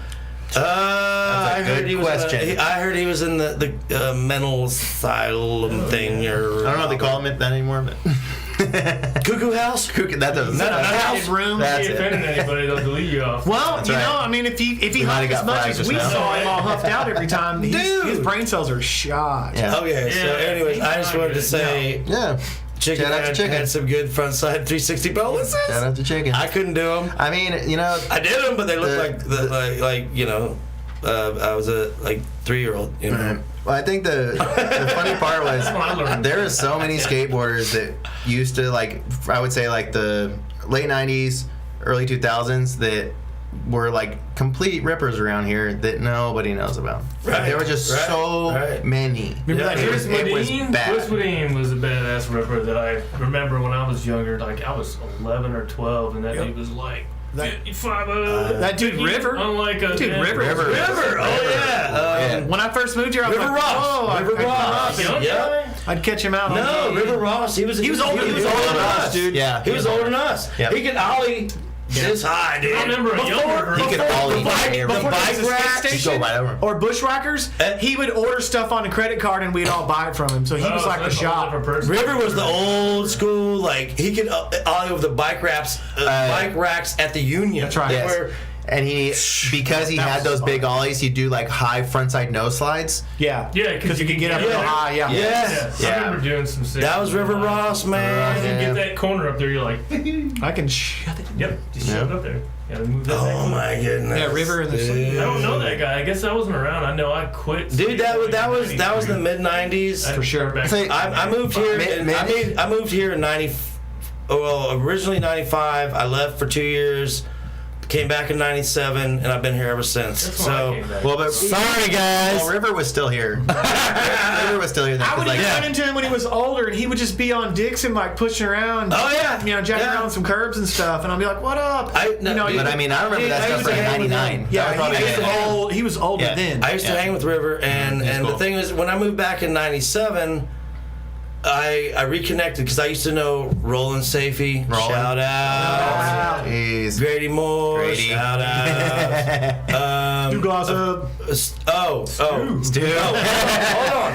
Speaker 1: I heard he was.
Speaker 2: question.
Speaker 1: I heard he was in the mental asylum thing, or
Speaker 2: I don't know if they call him that anymore, but
Speaker 1: Cuckoo House.
Speaker 2: That doesn't.
Speaker 4: House room.
Speaker 2: That's
Speaker 3: If
Speaker 2: it.
Speaker 3: offending anybody, they'll delete you off.
Speaker 4: Well,
Speaker 2: That's
Speaker 4: you
Speaker 2: right.
Speaker 4: know, I mean, if he
Speaker 2: might have
Speaker 4: huffed as
Speaker 2: got
Speaker 4: much
Speaker 2: flagged
Speaker 4: as
Speaker 2: just
Speaker 4: we
Speaker 2: now.
Speaker 4: saw him all huffed out every time,
Speaker 1: Dude.
Speaker 4: his brain cells are shot.
Speaker 2: Yeah.
Speaker 1: Okay, so
Speaker 3: Yeah.
Speaker 1: anyways, I just wanted to say,
Speaker 2: Yeah.
Speaker 1: Chicken
Speaker 2: Shout out to
Speaker 1: had,
Speaker 2: Chicken.
Speaker 1: had some good frontside 360 bonuses.
Speaker 2: Shout out to Chicken.
Speaker 1: I couldn't do them.
Speaker 2: I mean, you know,
Speaker 1: I did them, but they looked
Speaker 2: The-
Speaker 1: like you know, I was a 3-year-old. You know.
Speaker 2: well, I think the funny part was
Speaker 3: I learned.
Speaker 2: there are so many skateboarders that used to like, I would say like the late 90s, early 2000s that were like complete rippers around here that nobody knows about.
Speaker 1: Right,
Speaker 2: There were just
Speaker 1: right,
Speaker 2: so
Speaker 1: right.
Speaker 2: many.
Speaker 1: Yeah,
Speaker 2: It was, it was bad.
Speaker 3: Chris Wadeen was a badass ripper that I remember when I was younger. Like I was 11 or 12, and that dude was like 55.
Speaker 4: That dude River.
Speaker 3: Unlike a
Speaker 4: Dude, River.
Speaker 1: River. Oh yeah.
Speaker 4: When I first moved here, I was
Speaker 1: River
Speaker 4: like,
Speaker 1: Ross.
Speaker 4: oh,
Speaker 1: River
Speaker 4: I'd come
Speaker 1: Ross.
Speaker 4: up and
Speaker 1: Yeah.
Speaker 4: I'd catch him out.
Speaker 1: No,
Speaker 4: on
Speaker 1: River Ross. He was
Speaker 4: older.
Speaker 1: He was older than us,
Speaker 4: dude.
Speaker 2: Yeah.
Speaker 1: He was older than us.
Speaker 2: Yep.
Speaker 1: He could ollie this high, dude.
Speaker 3: I remember a young River.
Speaker 2: He could ollie
Speaker 1: the bike
Speaker 2: everything.
Speaker 1: racks.
Speaker 2: He'd go right over him.
Speaker 4: Or bushwhackers, he would order stuff on a credit card and we'd all buy it from him. So he was like the shop.
Speaker 1: River was the old school, like he could ollie over the bike racks at the Union.
Speaker 4: That's right.
Speaker 2: Yes.
Speaker 1: Where,
Speaker 2: And because he had those big ollies, he'd do like high frontside nose slides.
Speaker 4: Yeah.
Speaker 3: Yeah,
Speaker 4: Because you can get up real high. Yeah.
Speaker 1: yes.
Speaker 3: I remember doing some sick.
Speaker 1: That was River Ross, man.
Speaker 3: You get that corner up there, you're like,
Speaker 4: I can shut it.
Speaker 3: yep, just shove it up there. Yeah, move that
Speaker 1: Oh
Speaker 3: back.
Speaker 1: my goodness.
Speaker 4: Yeah, River in the
Speaker 1: Dude.
Speaker 3: I don't know that guy. I guess I wasn't around. I know I quit.
Speaker 1: Dude, that was the mid '90s.
Speaker 4: For sure.
Speaker 2: Say-
Speaker 1: I moved here. I moved here in '90. Well, originally '95. I left for 2 years. Came back in '97, and I've been here ever since.
Speaker 3: That's when I
Speaker 1: So,
Speaker 3: came back.
Speaker 2: Well, but
Speaker 1: sorry guys.
Speaker 2: well, River was still here. River was still here. Then,
Speaker 4: I
Speaker 2: 'cause,
Speaker 4: would
Speaker 2: like,
Speaker 4: run into him when he was older, and he would just be on Dixon, like pushing around.
Speaker 1: Oh, yeah.
Speaker 4: You know, jacking
Speaker 1: Yeah.
Speaker 4: around some curbs and stuff, and I'd be like, "What up?"
Speaker 1: I
Speaker 2: mean, I remember that
Speaker 1: I
Speaker 2: stuff
Speaker 1: used to
Speaker 2: from
Speaker 1: hang with
Speaker 2: '99.
Speaker 1: him.
Speaker 4: Yeah,
Speaker 2: That was
Speaker 4: he was
Speaker 2: probably-
Speaker 4: old. He was older
Speaker 2: Yeah.
Speaker 4: then.
Speaker 1: I used to hang with River, and
Speaker 2: cool.
Speaker 1: the thing is, when I moved back in '97, I reconnected because I used to know Roland Safey.
Speaker 2: Roland.
Speaker 1: Shout out.
Speaker 2: Jeez.
Speaker 1: Grady Moore.
Speaker 2: Grady.
Speaker 1: Shout out.
Speaker 4: Stu Glossop.
Speaker 1: Stu.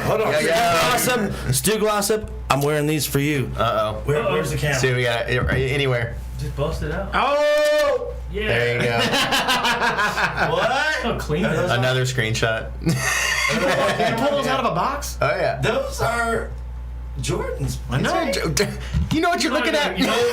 Speaker 1: Hold on.
Speaker 2: Yeah.
Speaker 1: Stu Glossop. Stu Glossop. I'm wearing these for you.
Speaker 2: Uh-oh.
Speaker 1: Where's the camera?
Speaker 2: See, we got anywhere.
Speaker 3: Just bust it out.
Speaker 4: Oh!
Speaker 3: Yeah.
Speaker 2: There you go.
Speaker 1: What?
Speaker 3: How clean it is.
Speaker 2: Another screenshot.
Speaker 4: Did you pull those out of a box?
Speaker 2: Oh yeah.
Speaker 1: Those are Jordans.
Speaker 4: I know.
Speaker 2: You know what you're looking at.
Speaker 3: You know,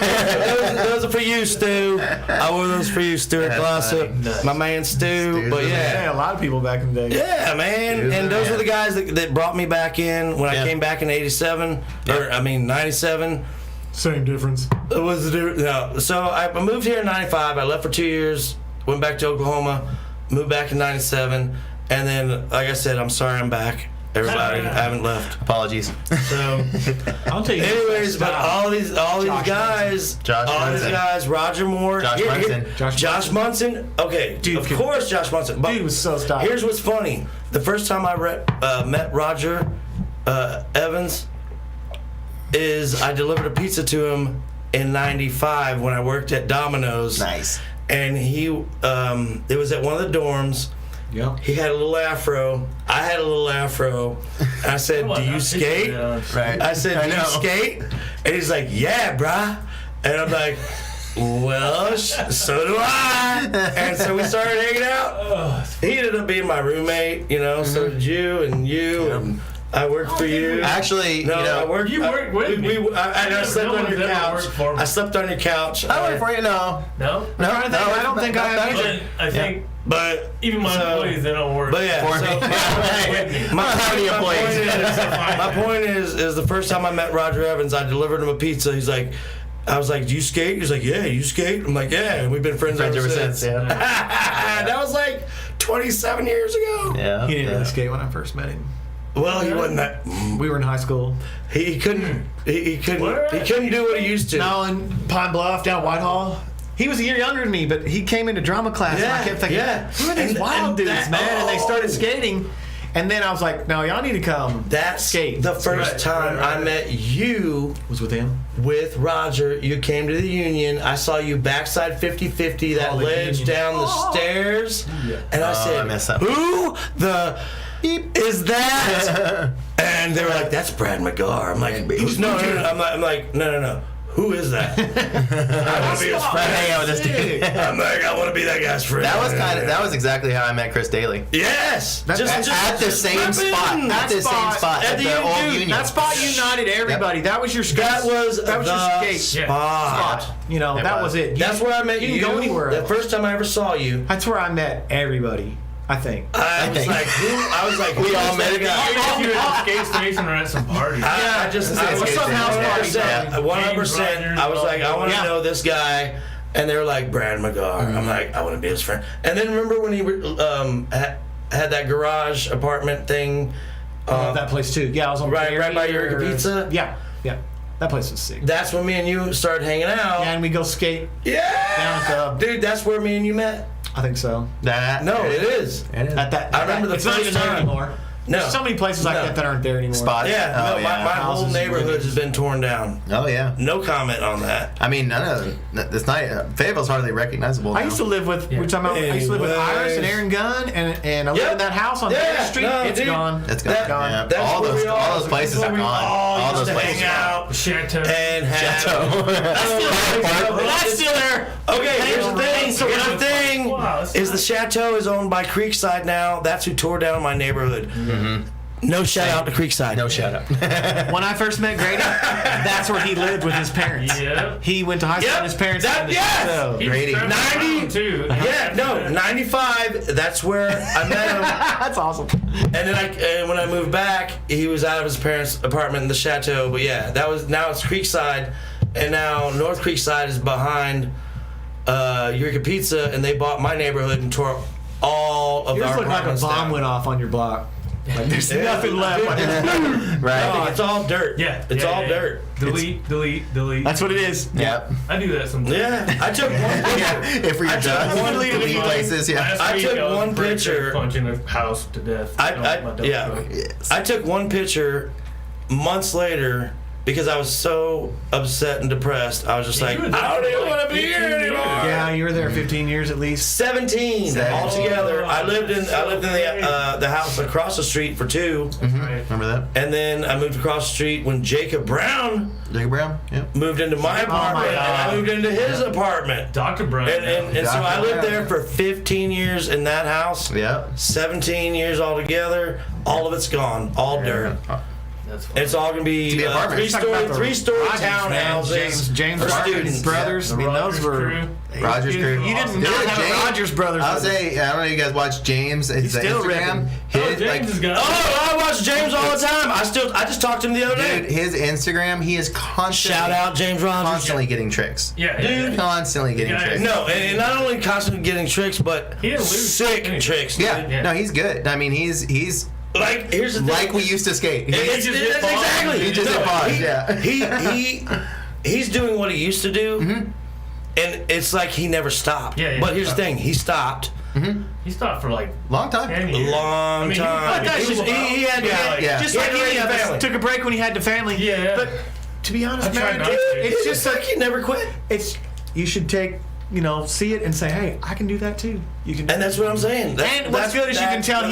Speaker 1: those are for you, Stu. I wore those for you, Stuart
Speaker 2: That's
Speaker 1: Glossop.
Speaker 2: funny.
Speaker 1: My man Stu.
Speaker 2: Stu's
Speaker 1: But
Speaker 2: the
Speaker 1: yeah.
Speaker 4: Yeah, a lot of people back in the day.
Speaker 1: Yeah, man.
Speaker 2: Stu's
Speaker 1: And
Speaker 2: the
Speaker 1: those
Speaker 2: man.
Speaker 1: were the guys that brought me back in when
Speaker 2: Yeah.
Speaker 1: I came back in '87. Or, I mean, '97.
Speaker 4: Same difference.
Speaker 1: It was no. So I moved here in '95. I left for 2 years. Went back to Oklahoma. Moved back in '97. And then, like I said, I'm sorry I'm back. Everybody, I haven't left.
Speaker 2: Apologies.
Speaker 1: So,
Speaker 4: I'll tell you.
Speaker 1: anyways, but all these
Speaker 4: Josh
Speaker 1: guys,
Speaker 2: Josh
Speaker 1: all
Speaker 2: Munson.
Speaker 1: these guys, Roger Moore,
Speaker 2: Josh Munson.
Speaker 1: Josh Munson. Okay,
Speaker 4: Dude,
Speaker 1: of course, Josh Munson. But
Speaker 4: Dude was so stylish.
Speaker 1: here's what's funny: the first time I met Roger Evans is I delivered a pizza to him in '95 when I worked at Domino's.
Speaker 2: Nice.
Speaker 1: And he, it was at one of the dorms.
Speaker 4: Yep.
Speaker 1: He had a little afro. I had a little afro. I said, "Do you skate?"
Speaker 2: Right.
Speaker 1: I said, "Do you skate?" And he's like, "Yeah, bruh." And I'm like, "Well, so do I." And so we started hanging out. He ended up being my roommate, you know. So did you and you. And I worked for you.
Speaker 2: Actually,
Speaker 1: No,
Speaker 2: you know,
Speaker 1: I worked.
Speaker 3: You worked with me.
Speaker 1: I slept
Speaker 3: No
Speaker 1: on
Speaker 3: one's
Speaker 1: your
Speaker 3: ever
Speaker 1: couch.
Speaker 3: worked for me.
Speaker 1: I slept on your couch.
Speaker 2: I work for you. No.
Speaker 3: No?
Speaker 4: I don't think I have either.
Speaker 3: But I think
Speaker 1: But
Speaker 3: even my employees, they don't work.
Speaker 1: But yeah,
Speaker 2: For
Speaker 1: so
Speaker 2: me.
Speaker 1: my point is the first time I met Roger Evans, I delivered him a pizza. I was like, "Do you skate?" He's like, "Yeah, you skate?" I'm like, "Yeah," and we've been friends ever since.
Speaker 2: Yeah.
Speaker 1: That was like 27 years ago.
Speaker 2: Yeah.
Speaker 4: He didn't
Speaker 2: yeah.
Speaker 4: really skate when I first met him.
Speaker 1: Well, he wasn't that.
Speaker 4: We were in high school.
Speaker 1: He couldn't. He couldn't do what he used to.
Speaker 4: No, in Pine Bluff, down Whitehall. He was a year younger than me, but he came into drama class, and I kept thinking, who are these wild dudes, man? And they started skating. And then I was like, no, y'all need to come.
Speaker 1: That's
Speaker 4: skate.
Speaker 1: The first time I met you
Speaker 4: was with him.
Speaker 1: With Roger. You came to the Union. I saw you backside 50-50, that ledge down the stairs. And I said, who the beep is that? And they were like, that's Brad Magar. I'm like, no. I'm like, no. Who is that? I want to be his friend. Hang out with this dude. I'm like, I want to be that guy's friend.
Speaker 2: That was exactly how I met Chris Daly.
Speaker 1: Yes,
Speaker 2: at the same spot. At the same spot. At the old Union.
Speaker 4: That spot united everybody. That was your skate. That was your skate
Speaker 1: spot.
Speaker 4: You know, that was it.
Speaker 1: That's where I met you.
Speaker 4: You didn't go anywhere.
Speaker 1: The first time I ever saw you.
Speaker 4: That's where I met everybody. I think.
Speaker 1: I was like,
Speaker 2: we all met a guy.
Speaker 3: You were at the skate station or at some party.
Speaker 1: I was some house party. 100%. I was like, I want to know this guy. And they were like, Brad Magar. I'm like, I want to be his friend. And then remember when he had that garage apartment thing?
Speaker 4: I love that place too. Yeah, I was on
Speaker 1: right by Eureka Pizza.
Speaker 4: Yeah. That place was sick.
Speaker 1: That's when me and you started hanging out.
Speaker 4: Yeah, and we go skate.
Speaker 1: Yeah.
Speaker 4: Down at
Speaker 1: dude, that's where me and you met.
Speaker 4: I think so.
Speaker 1: No, it is.
Speaker 4: At that,
Speaker 1: I remember the first time.
Speaker 4: Anymore.
Speaker 1: No.
Speaker 4: There's so many places like that aren't there anymore.
Speaker 2: Spots.
Speaker 1: Yeah. My whole neighborhood has been torn down.
Speaker 2: Oh yeah.
Speaker 1: No comment on that.
Speaker 2: I mean, none of this night. Fayetteville's hardly recognizable now.
Speaker 4: I used to live with. We're talking about. I used to live with Iris and Aaron Gunn, and I lived in that house on Main Street. It's gone.
Speaker 2: It's gone. Yeah. All those places are gone. All those places
Speaker 1: hang out.
Speaker 3: Chateau.
Speaker 1: And Chateau.
Speaker 4: That's still there.
Speaker 1: Okay, here's the thing. So the thing is, the Chateau is owned by Creekside now. That's who tore down my neighborhood. No shout out to Creekside.
Speaker 2: No shout out.
Speaker 4: When I first met Grady, that's where he lived with his parents.
Speaker 3: Yep.
Speaker 4: He went to high school with his parents.
Speaker 2: Grady.
Speaker 1: 95. That's where I met him.
Speaker 4: That's awesome.
Speaker 1: And then when I moved back, he was out of his parents' apartment in the Chateau. But yeah, now it's Creekside, and now North Creekside is behind Eureka Pizza, and they bought my neighborhood and tore all of our apartments down.
Speaker 4: Like a bomb went off on your block. Like there's nothing left.
Speaker 2: Right.
Speaker 1: No, it's all dirt.
Speaker 3: Yeah.
Speaker 1: It's all dirt.
Speaker 3: Delete.
Speaker 4: That's what it is.
Speaker 2: Yep.
Speaker 3: I do that sometimes.
Speaker 1: Yeah. I took one picture.
Speaker 2: If we're done, delete places. Yeah.
Speaker 1: I took one picture.
Speaker 3: Punching a house to death.
Speaker 1: I took one picture months later because I was so upset and depressed. I was just like, I don't even want to be here anymore.
Speaker 4: Yeah, you were there 15 years at least.
Speaker 1: 17 altogether. I lived in the house across the street for 2.
Speaker 3: Right.
Speaker 2: Remember that?
Speaker 1: And then I moved across the street when Jacob Brown moved into my apartment, and I moved into his apartment.
Speaker 3: Dr. Brown.
Speaker 1: And so I lived there for 15 years in that house.
Speaker 2: Yeah. 17
Speaker 1: years altogether. All of it's gone. All dirt. It's all gonna be three-story townhouses.
Speaker 4: James
Speaker 1: for students.
Speaker 4: Brothers. I mean, those were
Speaker 2: Rogers crew.
Speaker 4: You didn't have Rogers Brothers.
Speaker 2: I'll say, I don't know if you guys watch James. His Instagram.
Speaker 3: James is good.
Speaker 1: I watch James all the time. I just talked to him the other day.
Speaker 2: Dude, his Instagram, he is constantly
Speaker 1: shout out James Rogers.
Speaker 2: Constantly getting tricks.
Speaker 3: Yeah,
Speaker 1: dude.
Speaker 2: Constantly getting tricks.
Speaker 1: No, and not only constantly getting tricks, but sick tricks.
Speaker 2: Yeah. No, he's good. I mean, he's.
Speaker 1: Like, here's the thing.
Speaker 2: Like we used to skate.
Speaker 1: Exactly.
Speaker 2: He just hit bars. Yeah.
Speaker 1: He's doing what he used to do, and it's like he never stopped.
Speaker 3: Yeah.
Speaker 1: But here's the thing: he stopped.
Speaker 3: He stopped for like
Speaker 2: long time.
Speaker 3: 10 years.
Speaker 1: Long time. He had
Speaker 4: just like any of us took a break when he had the family.
Speaker 3: Yeah.
Speaker 4: But to be honest, man,
Speaker 1: it's just like he never quit.
Speaker 4: You should take. See it and say, "Hey, I can do that too." You can,
Speaker 1: and that's what I'm saying.
Speaker 4: And what's good is you can tell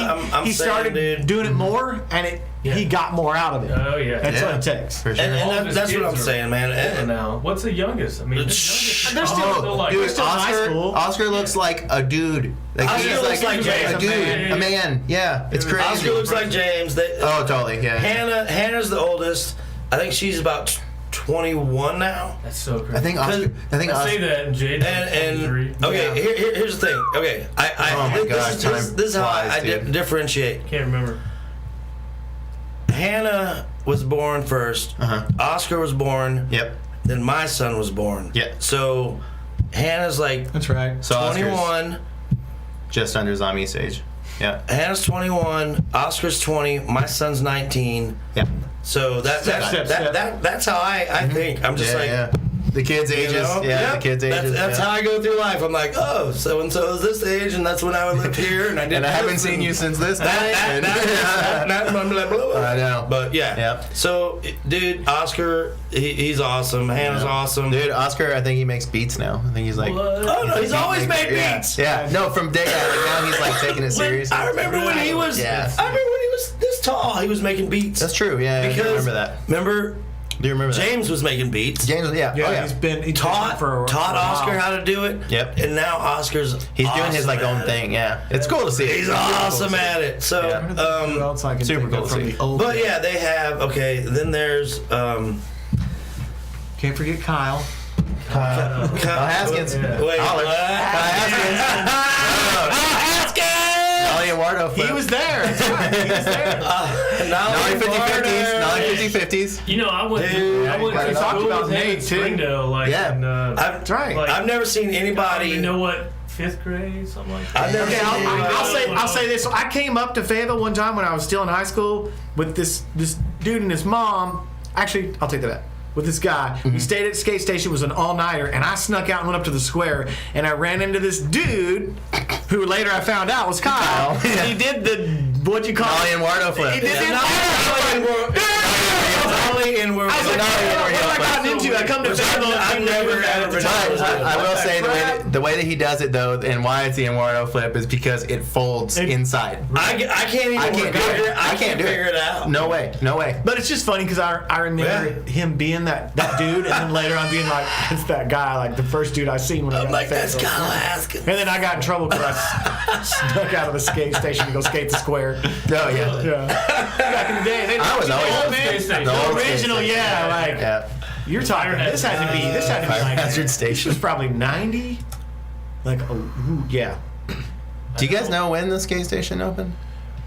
Speaker 4: he started doing it more, and he got more out of it.
Speaker 3: Oh yeah,
Speaker 4: that's what it takes.
Speaker 2: For sure.
Speaker 1: And that's what I'm saying, man.
Speaker 3: And now, what's the youngest? I mean, they're still
Speaker 2: high school. Oscar looks like a dude.
Speaker 1: Oscar looks like James.
Speaker 2: A dude, a man. Yeah, it's crazy.
Speaker 1: Oscar looks like James.
Speaker 2: Totally. Yeah.
Speaker 1: Hannah's the oldest. I think she's about 21 now.
Speaker 3: That's so crazy.
Speaker 2: I think Oscar.
Speaker 3: I say that, and Jade.
Speaker 1: And okay, here's the thing. Okay, this is how I differentiate.
Speaker 3: Can't remember.
Speaker 1: Hannah was born first. Oscar was born.
Speaker 2: Yep.
Speaker 1: Then my son was born.
Speaker 2: Yep.
Speaker 1: So Hannah's like
Speaker 4: that's right.
Speaker 2: So
Speaker 1: 21.
Speaker 2: Just under Zami's age. Yeah.
Speaker 1: Hannah's 21, Oscar's 20, my son's 19.
Speaker 2: Yeah.
Speaker 1: So that's how I think. I'm just
Speaker 2: the kids' ages. The kids' ages.
Speaker 1: That's how I go through life. I'm like, oh, so and so is this age, and that's when I would live here, and I didn't.
Speaker 2: And I haven't seen you since this night. I know.
Speaker 1: But yeah.
Speaker 2: Yep.
Speaker 1: So, dude, Oscar, he's awesome. Hannah's awesome.
Speaker 2: Dude, Oscar, I think he makes beats now. I think he's like.
Speaker 3: What?
Speaker 1: Oh no, he's always made beats.
Speaker 2: Yeah. No, from day one. Like now he's like taking it serious.
Speaker 1: I remember when he was.
Speaker 2: Yeah.
Speaker 1: I remember when he was this tall. He was making beats.
Speaker 2: That's true. Yeah.
Speaker 1: Because
Speaker 2: I remember that.
Speaker 1: Remember.
Speaker 2: Do you remember that?
Speaker 1: James was making beats.
Speaker 2: James, yeah.
Speaker 4: He's
Speaker 1: Taught Oscar how to do it.
Speaker 2: Yep.
Speaker 1: And now Oscar's
Speaker 2: doing his like own thing. Yeah. It's cool to see.
Speaker 1: He's awesome at it. So
Speaker 4: who else I can
Speaker 2: super
Speaker 4: think
Speaker 2: cool
Speaker 4: of
Speaker 2: to
Speaker 4: from
Speaker 2: see.
Speaker 4: the old
Speaker 1: but
Speaker 4: days?
Speaker 1: yeah, they have then there's
Speaker 4: Can't forget Kyle.
Speaker 2: Kyle Haskins.
Speaker 3: Yeah.
Speaker 1: Wait,
Speaker 2: Holler.
Speaker 1: what?
Speaker 2: Kyle Haskins. Ollie Eduardo.
Speaker 4: He was there. That's right. He was there.
Speaker 2: Nolly 50-50s.
Speaker 3: You know, I went
Speaker 1: Dude,
Speaker 3: to
Speaker 4: we talked
Speaker 3: school
Speaker 4: about
Speaker 3: with him
Speaker 4: Nate,
Speaker 3: in
Speaker 4: too.
Speaker 3: Springdale, like in,
Speaker 1: That's
Speaker 4: right.
Speaker 3: like,
Speaker 1: I've never seen anybody.
Speaker 3: You know what? 5th grade, something like that.
Speaker 1: I've never
Speaker 4: Okay,
Speaker 1: seen anybody.
Speaker 4: I'll say this. So I came up to Fayetteville one time when I was still in high school with this dude and his mom. Actually, I'll take that back. With this guy. We stayed at the skate station. It was an all-nighter, and I snuck out and went up to the square, and I ran into this dude who later I found out was Kyle.
Speaker 2: Yeah.
Speaker 4: He did what'd you call
Speaker 2: Ollie
Speaker 4: it?
Speaker 2: Eduardo flip.
Speaker 4: He did
Speaker 1: Ollie and we're.
Speaker 4: I was like, what have I gotten into? I come to Fayetteville.
Speaker 1: I've never
Speaker 2: I will say the way that he does it though, and why it's the Eduardo flip is because it folds inside.
Speaker 1: I can't even I can't figure it out.
Speaker 2: No way.
Speaker 4: But it's just funny because I remember him being that dude, and then later on being like, it's that guy, like the first dude I seen when I
Speaker 1: I'm
Speaker 4: got
Speaker 1: like,
Speaker 4: to
Speaker 1: that's
Speaker 4: Fayetteville.
Speaker 1: Kyle Haskins.
Speaker 4: And then I got in trouble because I snuck out of the skate station to go skate the square.
Speaker 2: Oh yeah.
Speaker 4: Yeah. Back in the day, they
Speaker 2: I was always
Speaker 4: old man.
Speaker 3: skate
Speaker 4: The
Speaker 2: old
Speaker 4: original,
Speaker 2: skate
Speaker 4: yeah, like
Speaker 2: Yeah.
Speaker 4: you're talking. This had to be
Speaker 2: Fire
Speaker 4: like
Speaker 2: hazard
Speaker 4: this
Speaker 2: station.
Speaker 4: was probably 90. Like, yeah.
Speaker 2: Do you guys know when the skate station opened?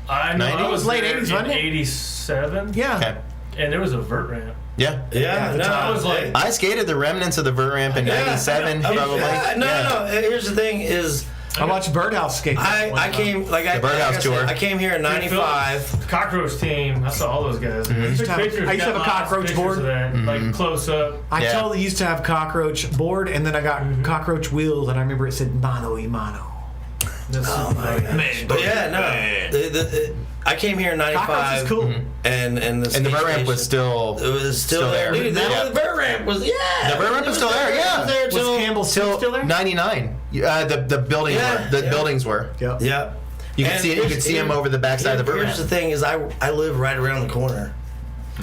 Speaker 3: I know.
Speaker 2: 90?
Speaker 3: I was
Speaker 4: Late
Speaker 3: there
Speaker 4: 80s,
Speaker 3: in
Speaker 4: wasn't it?
Speaker 3: 87.
Speaker 4: Yeah.
Speaker 2: Okay.
Speaker 3: And there was a vert ramp.
Speaker 2: Yeah.
Speaker 1: Yeah, no,
Speaker 3: I was like,
Speaker 2: I skated the remnants of the vert ramp in '97, probably.
Speaker 1: Yeah, no. Here's the thing: is
Speaker 4: I watched Birdhouse skate.
Speaker 1: I came like
Speaker 2: The Birdhouse tour.
Speaker 1: I came here in '95.
Speaker 3: Cockroach team. I saw all those guys. I used
Speaker 4: to have a cockroach board.
Speaker 3: Like close up.
Speaker 4: I
Speaker 2: Yeah.
Speaker 4: totally used to have cockroach board, and then I got cockroach wheels, and I remember it said mano y mano.
Speaker 3: Oh my
Speaker 1: Man, but yeah, no. I came here in
Speaker 4: Cockroach
Speaker 1: '95.
Speaker 4: is cool.
Speaker 1: And the
Speaker 2: vert ramp was still
Speaker 1: there. Dude,
Speaker 2: Yeah.
Speaker 1: the vert ramp was
Speaker 2: The vert ramp was still there. Yeah.
Speaker 1: It was there
Speaker 4: Was
Speaker 1: till
Speaker 4: Campbell still there?
Speaker 2: '99. The building buildings were.
Speaker 4: Yep.
Speaker 1: Yeah.
Speaker 2: You can see it. You can see them over the backside of the vert
Speaker 1: Here's the
Speaker 2: ramp.
Speaker 1: thing: is I live right around the corner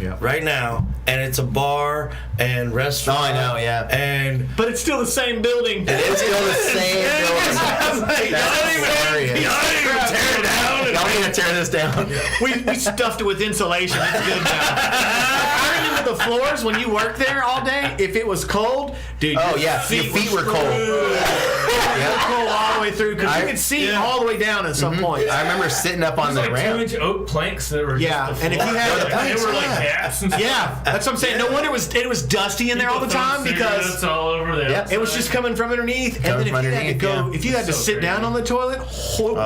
Speaker 4: Yeah.
Speaker 1: right now, and it's a bar and restaurant.
Speaker 2: Oh, I know. Yeah.
Speaker 1: And
Speaker 4: But it's still the same building.
Speaker 2: It is still the same building. That's hilarious.
Speaker 1: tear it down.
Speaker 2: Y'all need to tear this down.
Speaker 4: We stuffed it with insulation. It's good now. I remember the floors when you worked there all day. If it was cold, dude.
Speaker 2: Oh
Speaker 4: your
Speaker 2: yeah, your feet were cold.
Speaker 4: They were cold all the way through because you
Speaker 2: I-
Speaker 4: could see all the way down at some point.
Speaker 2: I remember sitting up on the
Speaker 3: Like
Speaker 2: ramp.
Speaker 3: 2-inch oak planks that were
Speaker 4: Yeah,
Speaker 3: just the
Speaker 4: and if you
Speaker 3: floor.
Speaker 4: had-
Speaker 2: the planks,
Speaker 3: they were like
Speaker 2: yeah.
Speaker 3: gaps and
Speaker 4: Yeah, that's what I'm saying. No wonder it was dusty in there all the time because
Speaker 3: it's all over there.
Speaker 2: Yeah,
Speaker 4: it was just coming from underneath. And
Speaker 2: Coming
Speaker 4: then
Speaker 2: from
Speaker 4: if you had to
Speaker 2: underneath,
Speaker 4: go,
Speaker 2: yeah.
Speaker 4: if you had to
Speaker 3: So
Speaker 4: sit down
Speaker 3: crazy.
Speaker 4: on the toilet, cold.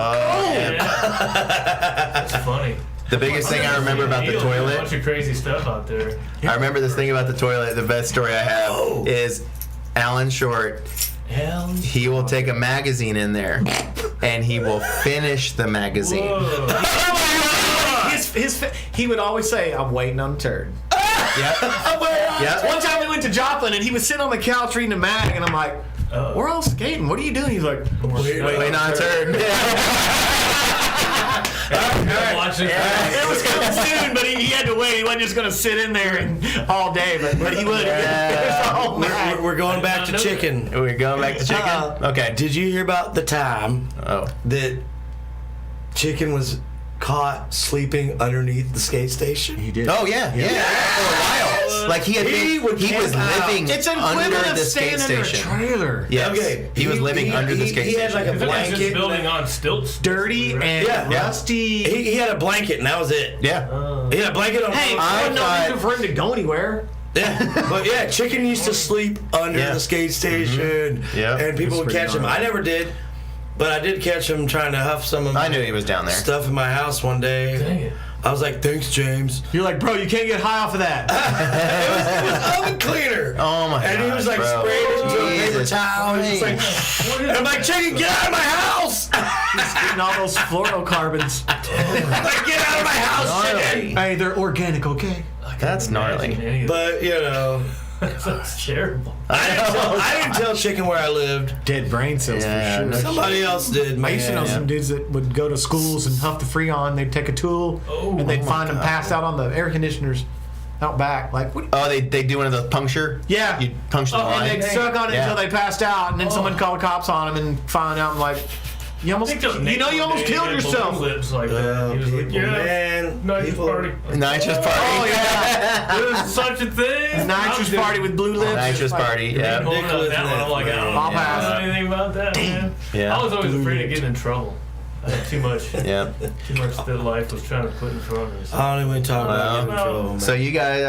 Speaker 3: That's funny.
Speaker 2: The biggest thing I remember about the
Speaker 3: A
Speaker 2: toilet.
Speaker 3: bunch of crazy stuff out there.
Speaker 2: I remember this thing about the toilet. The best story I have is Alan Short.
Speaker 3: Hell.
Speaker 2: He will take a magazine in there, and he will finish the magazine.
Speaker 3: Whoa.
Speaker 4: He would always say, "I'm waiting on the turd."
Speaker 2: Yep. Yep.
Speaker 4: One time we went to Joplin and he was sitting on the couch reading a mag, and I'm like, "We're all skating. What are you doing?" He's like,
Speaker 2: Waiting on a turd.
Speaker 3: Watching
Speaker 4: It was coming soon, but he had to wait. He wasn't just going to sit in there all day, but he would.
Speaker 1: We're going back to chicken.
Speaker 2: We're going back to chicken. Okay.
Speaker 1: Did you hear about the time that Chicken was caught sleeping underneath the skate station?
Speaker 4: He did.
Speaker 2: Oh yeah, yeah. For a while, like he was living
Speaker 4: It's an
Speaker 2: under
Speaker 4: equivalent of
Speaker 2: the skate
Speaker 4: staying under a
Speaker 2: station.
Speaker 4: trailer.
Speaker 2: Yes.
Speaker 1: Okay.
Speaker 2: He was living under the skate
Speaker 1: He had like
Speaker 2: station.
Speaker 1: a
Speaker 3: Just
Speaker 1: blanket.
Speaker 3: building on stilts.
Speaker 4: Dirty and
Speaker 1: Yeah.
Speaker 4: rusty.
Speaker 1: He had a blanket, and that was it.
Speaker 2: Yeah.
Speaker 1: He had a blanket on.
Speaker 4: Hey,
Speaker 2: I
Speaker 4: no
Speaker 2: thought-
Speaker 4: reason for him to go anywhere.
Speaker 1: Yeah, but yeah, Chicken used to sleep under
Speaker 2: Yeah.
Speaker 1: the skate station,
Speaker 2: Yeah.
Speaker 1: and people
Speaker 4: That's
Speaker 1: would catch
Speaker 4: pretty
Speaker 1: him.
Speaker 4: gnarly.
Speaker 1: I never did, But I did catch him trying to huff some of
Speaker 2: I knew he was down there.
Speaker 1: stuff in my house one day.
Speaker 3: Dang it.
Speaker 1: I was like, thanks, James.
Speaker 4: You're like, bro, you can't get high off of that.
Speaker 1: It was oven cleaner.
Speaker 2: Oh my god!
Speaker 1: And he was like
Speaker 2: bro.
Speaker 1: spraying it into a paper
Speaker 2: Jesus
Speaker 1: towel. He was
Speaker 2: Christ.
Speaker 1: like, and I'm like, chicken, get out of my house!
Speaker 4: He's getting all those fluorocarbons.
Speaker 1: I'm like, get out of my house, chicken!
Speaker 4: Hey, they're organic, okay?
Speaker 2: That's gnarly.
Speaker 1: But, you know,
Speaker 3: That's terrible.
Speaker 1: I didn't tell chicken where I lived.
Speaker 4: Dead brain cells
Speaker 2: Yeah,
Speaker 4: for
Speaker 2: no
Speaker 4: sure.
Speaker 1: Somebody else did, man.
Speaker 4: I used to know some dudes that would go to schools and huff the Freon. They'd take a tool and they'd find them passed out on the air conditioners out back. Like, what?
Speaker 2: Oh, they do one of those puncture.
Speaker 4: Yeah.
Speaker 2: You puncture the line.
Speaker 4: And they'd suck on it
Speaker 2: Yeah.
Speaker 4: until they passed out, and then someone called the cops on them and found out. I'm like, you almost killed yourself.
Speaker 3: Lips like that. He was like,
Speaker 1: People, man.
Speaker 3: nitrous
Speaker 1: People-
Speaker 3: party.
Speaker 2: Nitrous party.
Speaker 4: Oh yeah,
Speaker 3: There's such a thing.
Speaker 4: nitrous party with blue lips.
Speaker 2: Nitrous
Speaker 4: Like,
Speaker 2: party.
Speaker 3: Yeah.
Speaker 2: Yeah.
Speaker 3: That one, I'm like, I don't
Speaker 4: I'll
Speaker 3: know
Speaker 4: pass.
Speaker 3: anything about that, man.
Speaker 2: Yeah.
Speaker 3: I was always afraid of getting in trouble. I had too much
Speaker 2: Yeah.
Speaker 3: that life was trying to put in front of me. So.
Speaker 1: I don't even talk about getting in
Speaker 3: Well,
Speaker 1: trouble, man.
Speaker 2: So you guys,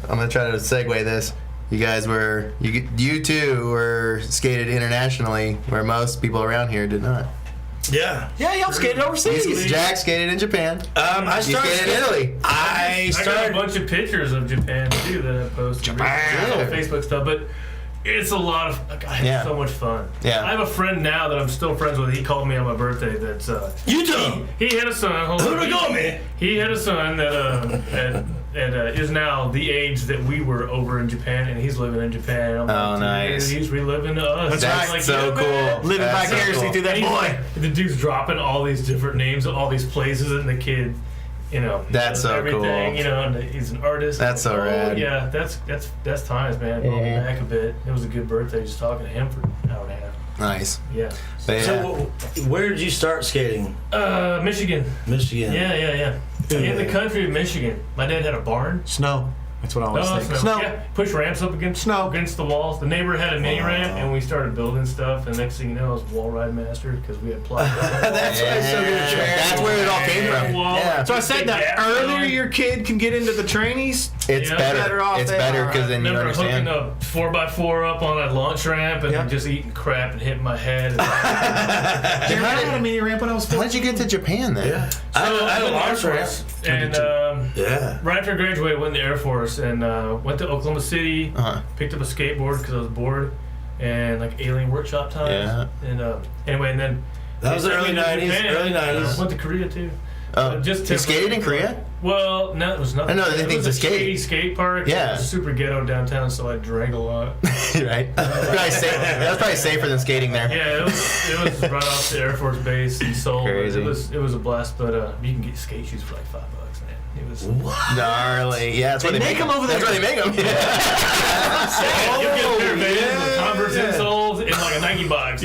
Speaker 2: I'm gonna try to segue this. You guys were, you two were skated internationally, where most people around here did not.
Speaker 1: Yeah.
Speaker 4: Yeah, y'all skated overseas.
Speaker 2: Jack skated in Japan.
Speaker 1: I
Speaker 2: You
Speaker 1: started
Speaker 2: skated in Italy.
Speaker 1: I
Speaker 3: got a
Speaker 1: started.
Speaker 3: bunch of pictures of Japan too that I posted.
Speaker 2: Japan.
Speaker 3: On Facebook stuff, but it's a lot of. I had
Speaker 2: Yeah.
Speaker 3: so much fun.
Speaker 2: Yeah.
Speaker 3: I have a friend now that I'm still friends with. He called me on my birthday. That's
Speaker 1: Utah.
Speaker 3: he had a son. Hold
Speaker 1: Who'd
Speaker 3: on.
Speaker 1: have gone, man?
Speaker 3: He had a son that is now the age that we were over in Japan, and he's living in Japan. I'm
Speaker 2: Oh,
Speaker 3: like,
Speaker 2: nice.
Speaker 3: He's reliving us.
Speaker 2: That's
Speaker 3: Like,
Speaker 2: so
Speaker 3: yeah,
Speaker 2: cool.
Speaker 3: man.
Speaker 4: Living
Speaker 2: That's so
Speaker 4: vicariously
Speaker 2: cool.
Speaker 4: through that
Speaker 3: And he's
Speaker 4: boy.
Speaker 3: like, the dude's dropping all these different names of all these places, and the kid, he
Speaker 2: That's
Speaker 3: does
Speaker 2: so
Speaker 3: everything,
Speaker 2: cool.
Speaker 3: and he's an artist.
Speaker 2: That's so rad.
Speaker 3: Yeah, that's times, man. Going back a bit, it was a good birthday. Just talking to him for an hour and a half.
Speaker 2: Nice.
Speaker 3: Yeah.
Speaker 2: But yeah.
Speaker 1: So, where did you start skating?
Speaker 3: Michigan.
Speaker 1: Michigan.
Speaker 3: Yeah. In the country of Michigan, my dad had a barn.
Speaker 4: Snow. That's what I always think.
Speaker 3: Snow. Yeah, push ramps up against the walls. The neighbor had a mini ramp, and we started building stuff. And next thing you know, I was wall ride master because we had plywood.
Speaker 1: That's why it's so good at Japan.
Speaker 2: That's where it all came from.
Speaker 3: Wall.
Speaker 2: Yeah.
Speaker 4: So I said that earlier your kid can get into the trainees.
Speaker 2: It's
Speaker 3: Yeah.
Speaker 2: better.
Speaker 4: off
Speaker 2: It's
Speaker 4: there.
Speaker 2: better because then you
Speaker 3: Remember
Speaker 2: understand.
Speaker 3: hooking a 4x4 up on a launch ramp and
Speaker 4: Yeah.
Speaker 3: just eating crap and hitting my head.
Speaker 4: I had a mini ramp when I was
Speaker 2: How did you get to Japan then?
Speaker 1: Yeah. I had a launch ramp.
Speaker 3: And
Speaker 1: Yeah.
Speaker 3: right after I graduated, I went in the Air Force and went to Oklahoma City.
Speaker 2: Uh-huh.
Speaker 3: Picked up a skateboard because I was bored, and like alien workshop times.
Speaker 2: Yeah.
Speaker 3: And anyway, and then
Speaker 1: That was the
Speaker 3: they sent
Speaker 1: early
Speaker 3: me to
Speaker 1: 90s.
Speaker 3: Japan.
Speaker 1: Early 90s.
Speaker 3: Went to Korea too.
Speaker 2: Oh,
Speaker 3: Just
Speaker 2: you skated in Korea?
Speaker 3: Well, no, it was nothing.
Speaker 2: I know, they
Speaker 3: it
Speaker 2: think
Speaker 3: was
Speaker 2: it's a skate.
Speaker 3: shitty skate park.
Speaker 2: Yeah.
Speaker 3: It was super ghetto downtown, so I drank a lot.
Speaker 2: Right. That's probably safer than skating there.
Speaker 3: Yeah, it was right off the Air Force Base in Seoul.
Speaker 2: Crazy.
Speaker 3: It was a blast, but you can get skate shoes for like $5, man. It was.
Speaker 2: Gnarly. Yeah, that's where they make them
Speaker 4: over there.
Speaker 2: That's where they make them.
Speaker 3: You get a pair of Vans with Converse insoles and like a Nike box.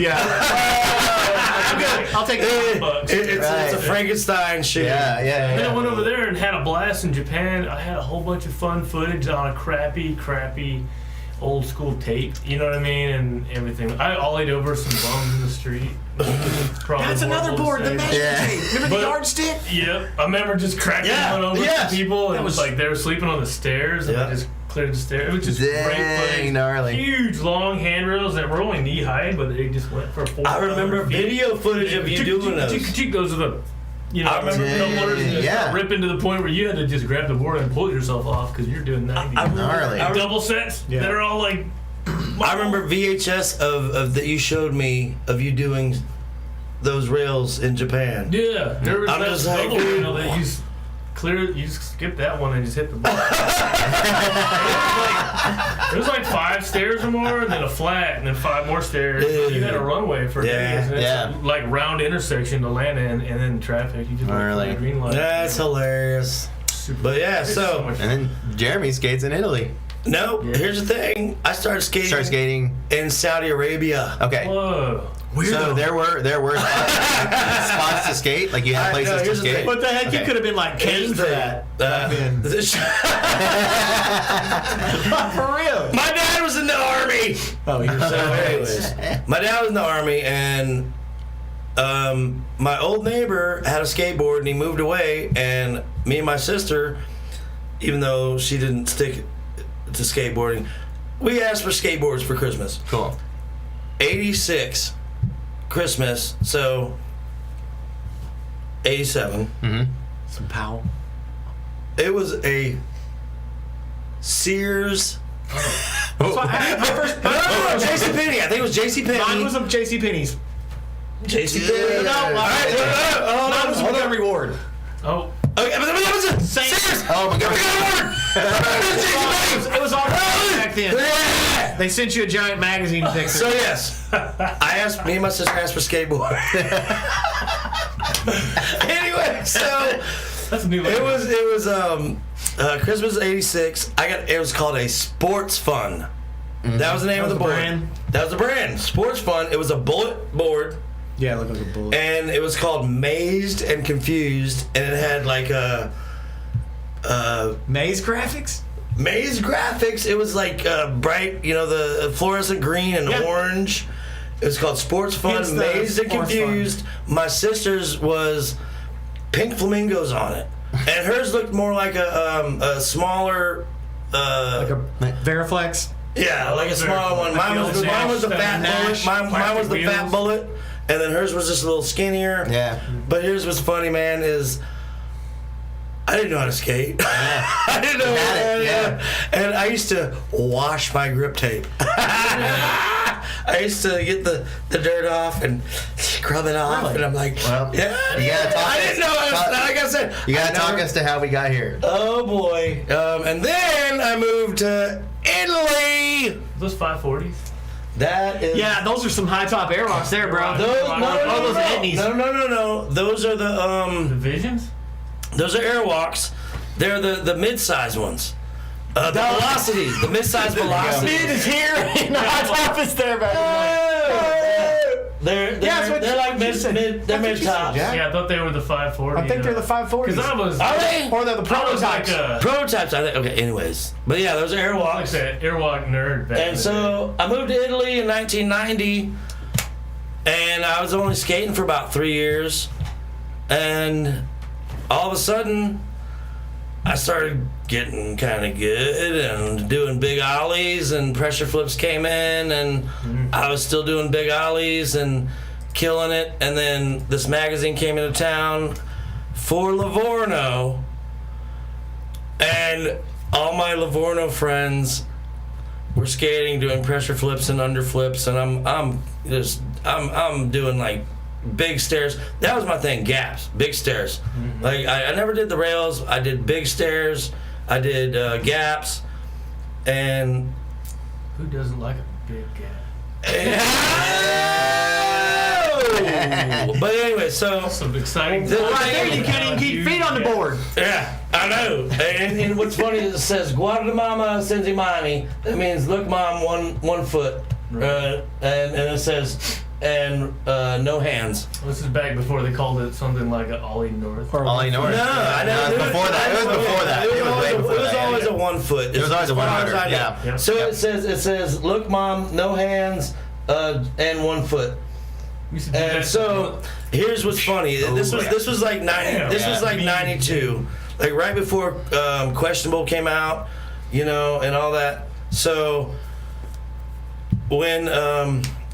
Speaker 4: I'll take
Speaker 3: $5.
Speaker 1: It's a Frankenstein shit.
Speaker 2: Yeah.
Speaker 3: And then I went over there and had a blast in Japan. I had a whole bunch of fun footage on a crappy old school tape. You know what I mean? And everything. I ollied over some bums in the street.
Speaker 4: That's another board. The measure tape. Remember the yardstick?
Speaker 3: Yep. I remember just cracking one over to people. And it was like they were sleeping on the stairs and I just cleared the stairs. It was just great footage.
Speaker 2: Gnarly.
Speaker 3: Huge long handrails that were only knee high, but they just went for 400
Speaker 1: I remember
Speaker 3: feet.
Speaker 1: video footage of you doing those.
Speaker 3: Those are the. I remember tumblers and just ripping to the point where you had to just grab the board and pull yourself off because you're doing 90.
Speaker 2: Gnarly.
Speaker 3: Double sets that are all like.
Speaker 1: I remember VHS of that you showed me of you doing those rails in Japan.
Speaker 3: Yeah, there was
Speaker 1: I'm
Speaker 3: that
Speaker 1: just like,
Speaker 3: double rail that you you skip that one and just hit the ball. It was like 5 stairs or more, and then a flat, and then 5 more stairs. You had a runway for days, and it's a, like round intersection to land in, and then traffic. You just went green light.
Speaker 1: That's hilarious. But yeah, so
Speaker 2: and then Jeremy skates in Italy.
Speaker 1: No, here's the thing. I started skating in Saudi Arabia.
Speaker 2: Okay.
Speaker 3: Whoa.
Speaker 2: So there were spots to skate, like you had places to skate.
Speaker 4: What the heck? You could have been like caned for that. For real.
Speaker 1: My dad was in the army.
Speaker 4: Oh, you're
Speaker 1: So, anyways, my dad was in the army, and my old neighbor had a skateboard, and he moved away. And me and my sister, even though she didn't stick to skateboarding, we asked for skateboards for Christmas.
Speaker 2: Cool.
Speaker 1: 86. Christmas, so 87.
Speaker 4: Some Powell.
Speaker 1: It was a Sears. JCPenney. I think it was JCPenney.
Speaker 4: Mine was of JCPenney's.
Speaker 1: JCPenney.
Speaker 4: Mine was with a reward.
Speaker 3: Oh.
Speaker 1: Okay, but that was a Sears.
Speaker 2: Oh my God.
Speaker 4: It was all back then. They sent you a giant magazine picture.
Speaker 1: So yes, me and my sister asked for skateboard. Anyway, so
Speaker 3: that's a new one.
Speaker 1: it was Christmas '86. It was called a Sports Fun. That was the name of the board. That was the brand. Sports Fun. It was a bullet board.
Speaker 4: Yeah, look like a bullet.
Speaker 1: And it was called Mazed and Confused, and it had like a
Speaker 4: Maze graphics.
Speaker 1: Maze graphics. It was like bright, the fluorescent green and orange. It was called Sports Fun, Mazed and Confused. My sister's was pink flamingos on it, and hers looked more like a smaller,
Speaker 4: like a Veriflex.
Speaker 1: Yeah, like a smaller one. Mine was the fat bullet. Mine was the fat bullet, and then hers was just a little skinnier.
Speaker 2: Yeah.
Speaker 1: But here's what's funny, man, is I didn't know how to skate. I didn't know how to, and I used to wash my grip tape. I used to get the dirt off and scrub it off, and I'm like,
Speaker 2: you gotta talk.
Speaker 1: I didn't know. Like I said,
Speaker 2: you gotta talk us to how we got here.
Speaker 1: Oh boy! And then I moved to Italy.
Speaker 3: Those 540s.
Speaker 1: That is.
Speaker 4: Yeah, those are some high top airwalks there, bro.
Speaker 1: Those
Speaker 4: Etnies.
Speaker 1: No. Those are the
Speaker 3: Visions.
Speaker 1: Those are Airwalks. They're the mid-size ones. The velocities, the mid-size velocities.
Speaker 4: Mid is here, and the high top is there, baby.
Speaker 1: They're like mid tops.
Speaker 3: Yeah, I thought they were the 540.
Speaker 4: I think they're the 540s.
Speaker 3: Because I was.
Speaker 1: Are they?
Speaker 4: Or they're the prototypes.
Speaker 1: Prototypes, I think. Okay, anyways. But yeah, those are Airwalks.
Speaker 3: Like that Airwalk nerd.
Speaker 1: And so I moved to Italy in 1990, and I was only skating for about 3 years, and all of a sudden, I started getting kind of good and doing big ollies, and pressure flips came in, and I was still doing big ollies and killing it. And then this magazine came into town for Livorno, and all my Livorno friends were skating, doing pressure flips and under flips, and I'm doing like big stairs. That was my thing, gaps, big stairs. Like I never did the rails. I did big stairs. I did gaps, and
Speaker 3: who doesn't like a big gap?
Speaker 1: But anyway, so
Speaker 3: some exciting.
Speaker 4: Right there, you can't even keep feet on the board.
Speaker 1: Yeah, I know. And what's funny is it says "Guarda mama senza mani." That means look, mom, one foot, and it says. And no hands.
Speaker 3: This is back before they called it something like an Ollie North.
Speaker 2: Ollie North.
Speaker 1: No, I know.
Speaker 2: It was before that. It was before that. It was way before that.
Speaker 1: It was always a 1 foot.
Speaker 2: It was always a 100. Yeah.
Speaker 1: So it says, look, mom, no hands, and 1 foot. And so here's what's funny. This was like 90. This was like 92, like right before Questionable came out, and all that. So when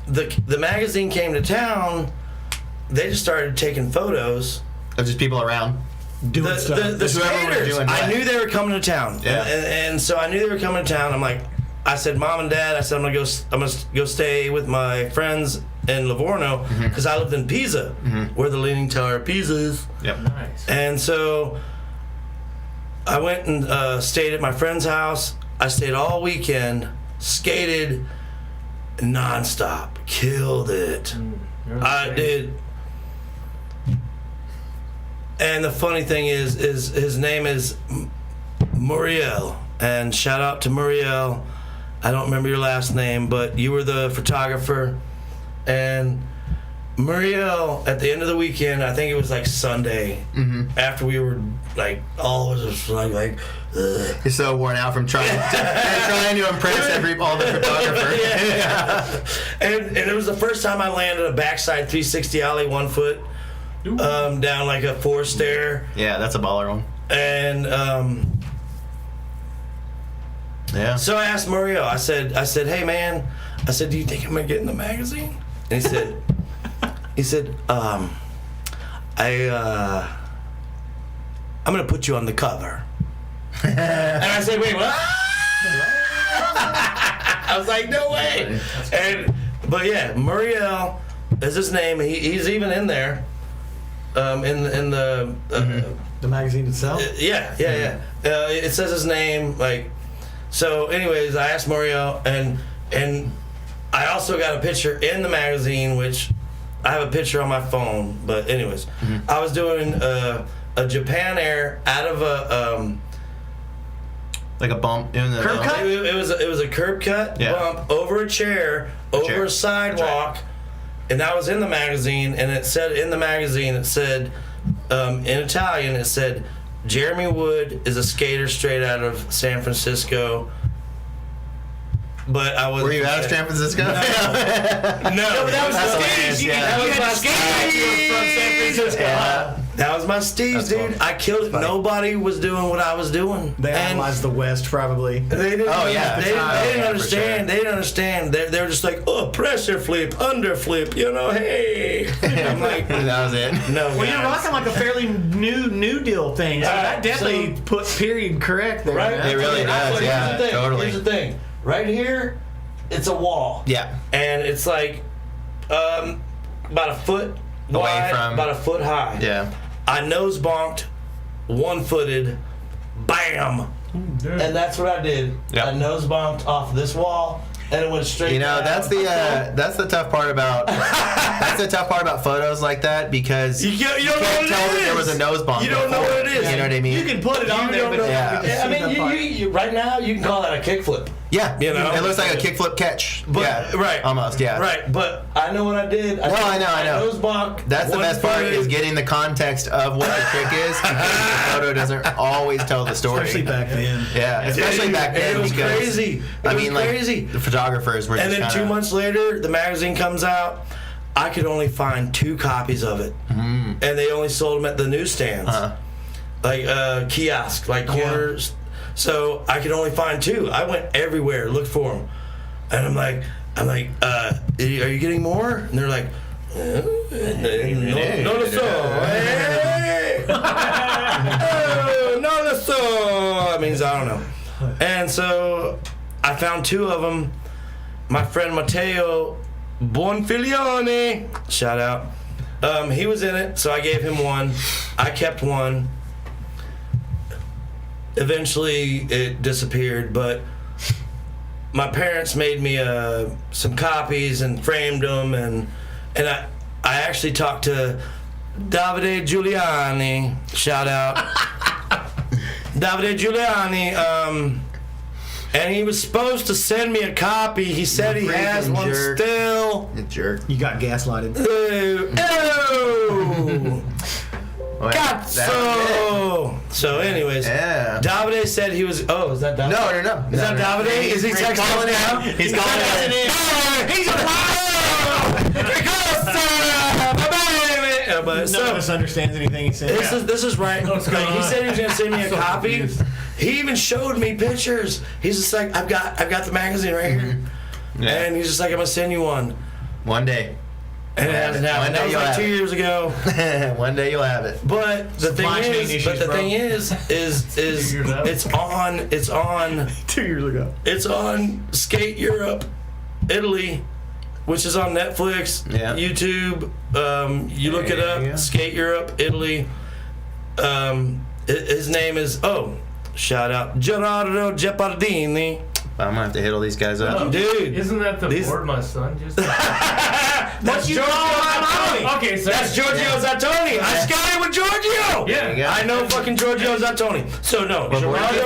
Speaker 1: the magazine came to town, they just started taking photos
Speaker 2: of just people around
Speaker 1: doing stuff. The skaters. I knew they were coming to town, and so I knew they were coming to town. I said, Mom and Dad, I said I'm gonna go stay with my friends in Livorno because I lived in Pisa, where the Leaning Tower of Pisa is.
Speaker 2: Yep.
Speaker 3: Nice.
Speaker 1: And so I went and stayed at my friend's house. I stayed all weekend, skated nonstop, killed it. I did. And the funny thing is his name is Muriel, and shout out to Muriel. I don't remember your last name, but you were the photographer. And Muriel, at the end of the weekend, I think it was like Sunday, after we were like all of us was like ugh.
Speaker 2: You're so worn out from trying to impress all the photographers.
Speaker 1: And it was the first time I landed a backside 360 ollie 1 foot down like a 4 stair.
Speaker 2: Yeah, that's a baller one.
Speaker 1: And so I asked Muriel, I said, hey man, I said, do you think I'm gonna get in the magazine? And he said, He said, I'm gonna put you on the cover. And I said, wait, what? I was like, no way. But yeah, Muriel is his name. He's even in there. In the
Speaker 4: magazine itself.
Speaker 1: Yeah. It says his name. Like, so. Anyways, I asked Muriel, and I also got a picture in the magazine, which I have a picture on my phone. But anyways, I was doing a Japan Air out of a
Speaker 2: like a bump in the
Speaker 4: curb cut.
Speaker 1: It was a curb cut bump over a chair, over a sidewalk, and that was in the magazine. And it said in the magazine, in Italian, it said, Jeremy Wood is a skater straight out of San Francisco. But I was.
Speaker 2: Were you out of San Francisco?
Speaker 1: No, that was my Steve. That was my Steve from San Francisco.
Speaker 2: Yeah.
Speaker 1: That was my Steve, dude.
Speaker 2: Cool.
Speaker 1: I killed it. Nobody was doing what I was doing.
Speaker 4: They analyzed the West, probably.
Speaker 1: They didn't.
Speaker 2: Oh, yeah.
Speaker 1: They didn't understand.
Speaker 2: Sure.
Speaker 1: They didn't understand. They were just like, oh, pressure flip, under flip. You know, hey. I'm like,
Speaker 2: that was it.
Speaker 1: no.
Speaker 4: Well, you're rocking like a fairly new deal thing. So that definitely put period correct there.
Speaker 1: Right.
Speaker 4: Man.
Speaker 2: It really does. Yeah,
Speaker 1: Here's the thing.
Speaker 2: totally.
Speaker 1: Here's the thing. Right here, it's a wall.
Speaker 2: Yeah.
Speaker 1: And it's like about a foot wide,
Speaker 2: from-
Speaker 1: about a foot high.
Speaker 2: Yeah.
Speaker 1: I nose bonked, one-footed, bam, and that's what I did.
Speaker 2: Yep.
Speaker 1: I nose bonked off this wall, and it went straight.
Speaker 2: You know,
Speaker 1: down.
Speaker 2: that's the tough part about photos like that, because
Speaker 1: You don't know
Speaker 2: can't
Speaker 1: what it
Speaker 2: tell that there
Speaker 1: is.
Speaker 2: was a nose bump.
Speaker 1: You don't know
Speaker 2: before.
Speaker 1: what it is.
Speaker 2: You know what I mean?
Speaker 4: You can put it on
Speaker 1: You
Speaker 4: there,
Speaker 1: don't
Speaker 4: but
Speaker 1: know.
Speaker 2: Yeah.
Speaker 4: you can
Speaker 1: I
Speaker 4: see
Speaker 1: mean,
Speaker 4: the part.
Speaker 1: you right now you can call that a kickflip.
Speaker 2: Yeah,
Speaker 1: You know?
Speaker 2: it looks like a kickflip catch.
Speaker 1: But,
Speaker 2: yeah,
Speaker 1: right,
Speaker 2: almost. Yeah,
Speaker 1: right. But I know what I did.
Speaker 2: I know.
Speaker 1: Nose bonk.
Speaker 2: That's the best part,
Speaker 1: one-footed.
Speaker 2: is getting the context of what the trick is, because the photo doesn't always tell the story.
Speaker 4: Especially back then.
Speaker 2: Yeah, especially back then,
Speaker 1: It was
Speaker 2: because
Speaker 1: crazy.
Speaker 2: I mean,
Speaker 1: crazy.
Speaker 2: like the photographers were.
Speaker 1: And
Speaker 2: just
Speaker 1: then
Speaker 2: kinda,
Speaker 1: 2 months later, the magazine comes out. I could only find 2 copies of it, and they only sold them at the newsstands, like kiosk, like corners. So I could only find 2. I went everywhere, looked for them, and I'm like, are you getting more? And they're like, no, so. No, so. That means I don't know. And so I found 2 of them. My friend Matteo Bonfilione, shout out. He was in it, so I gave him 1. I kept 1. Eventually, it disappeared, but my parents made me some copies and framed them, and I actually talked to Davide Giuliani. Shout out, Davide Giuliani. And he was supposed to send me a copy. He said he has one
Speaker 2: jerk.
Speaker 1: still.
Speaker 2: You jerk.
Speaker 4: You got gaslighted.
Speaker 1: Oh.
Speaker 2: Well,
Speaker 1: So anyways,
Speaker 2: Yeah.
Speaker 1: Davide said he was. Oh, is that Davide?
Speaker 2: No.
Speaker 1: Is that Davide? Is he texting
Speaker 2: calling
Speaker 1: us now?
Speaker 2: He's calling it.
Speaker 1: He's a But
Speaker 4: No one misunderstands anything he said.
Speaker 1: this is right. Like, he said he was gonna send me a copy.
Speaker 3: confused.
Speaker 1: He even showed me pictures. He's just like, I've got the magazine right here,
Speaker 2: Yeah.
Speaker 1: and he's just like, I'm gonna send you one.
Speaker 2: One day.
Speaker 1: And it hasn't
Speaker 2: One
Speaker 1: happened.
Speaker 2: day
Speaker 1: That was
Speaker 2: you'll
Speaker 1: like
Speaker 2: have
Speaker 1: 2
Speaker 2: it.
Speaker 1: years ago.
Speaker 2: One day you'll have it.
Speaker 1: But the
Speaker 4: Supply chain
Speaker 1: thing
Speaker 4: issues, bro.
Speaker 1: is
Speaker 3: Figured out.
Speaker 1: it's on
Speaker 4: 2 years ago.
Speaker 1: it's on Skate Europe, Italy, which is on Netflix,
Speaker 2: Yeah.
Speaker 1: YouTube. You look it
Speaker 2: There you
Speaker 1: up,
Speaker 2: go.
Speaker 1: Skate Europe, Italy. His name is shout out Gerardo Jeppardini.
Speaker 2: I'm gonna have to hit all these guys up.
Speaker 1: Dude,
Speaker 3: Isn't that the
Speaker 1: these-
Speaker 3: board my son just?
Speaker 1: that's Giorgio Zattoni.
Speaker 3: Okay, so
Speaker 1: That's Giorgio Zattoni. I skated with Giorgio.
Speaker 3: Yeah.
Speaker 2: you go.
Speaker 1: I know fucking Giorgio Zattoni. So no,
Speaker 3: The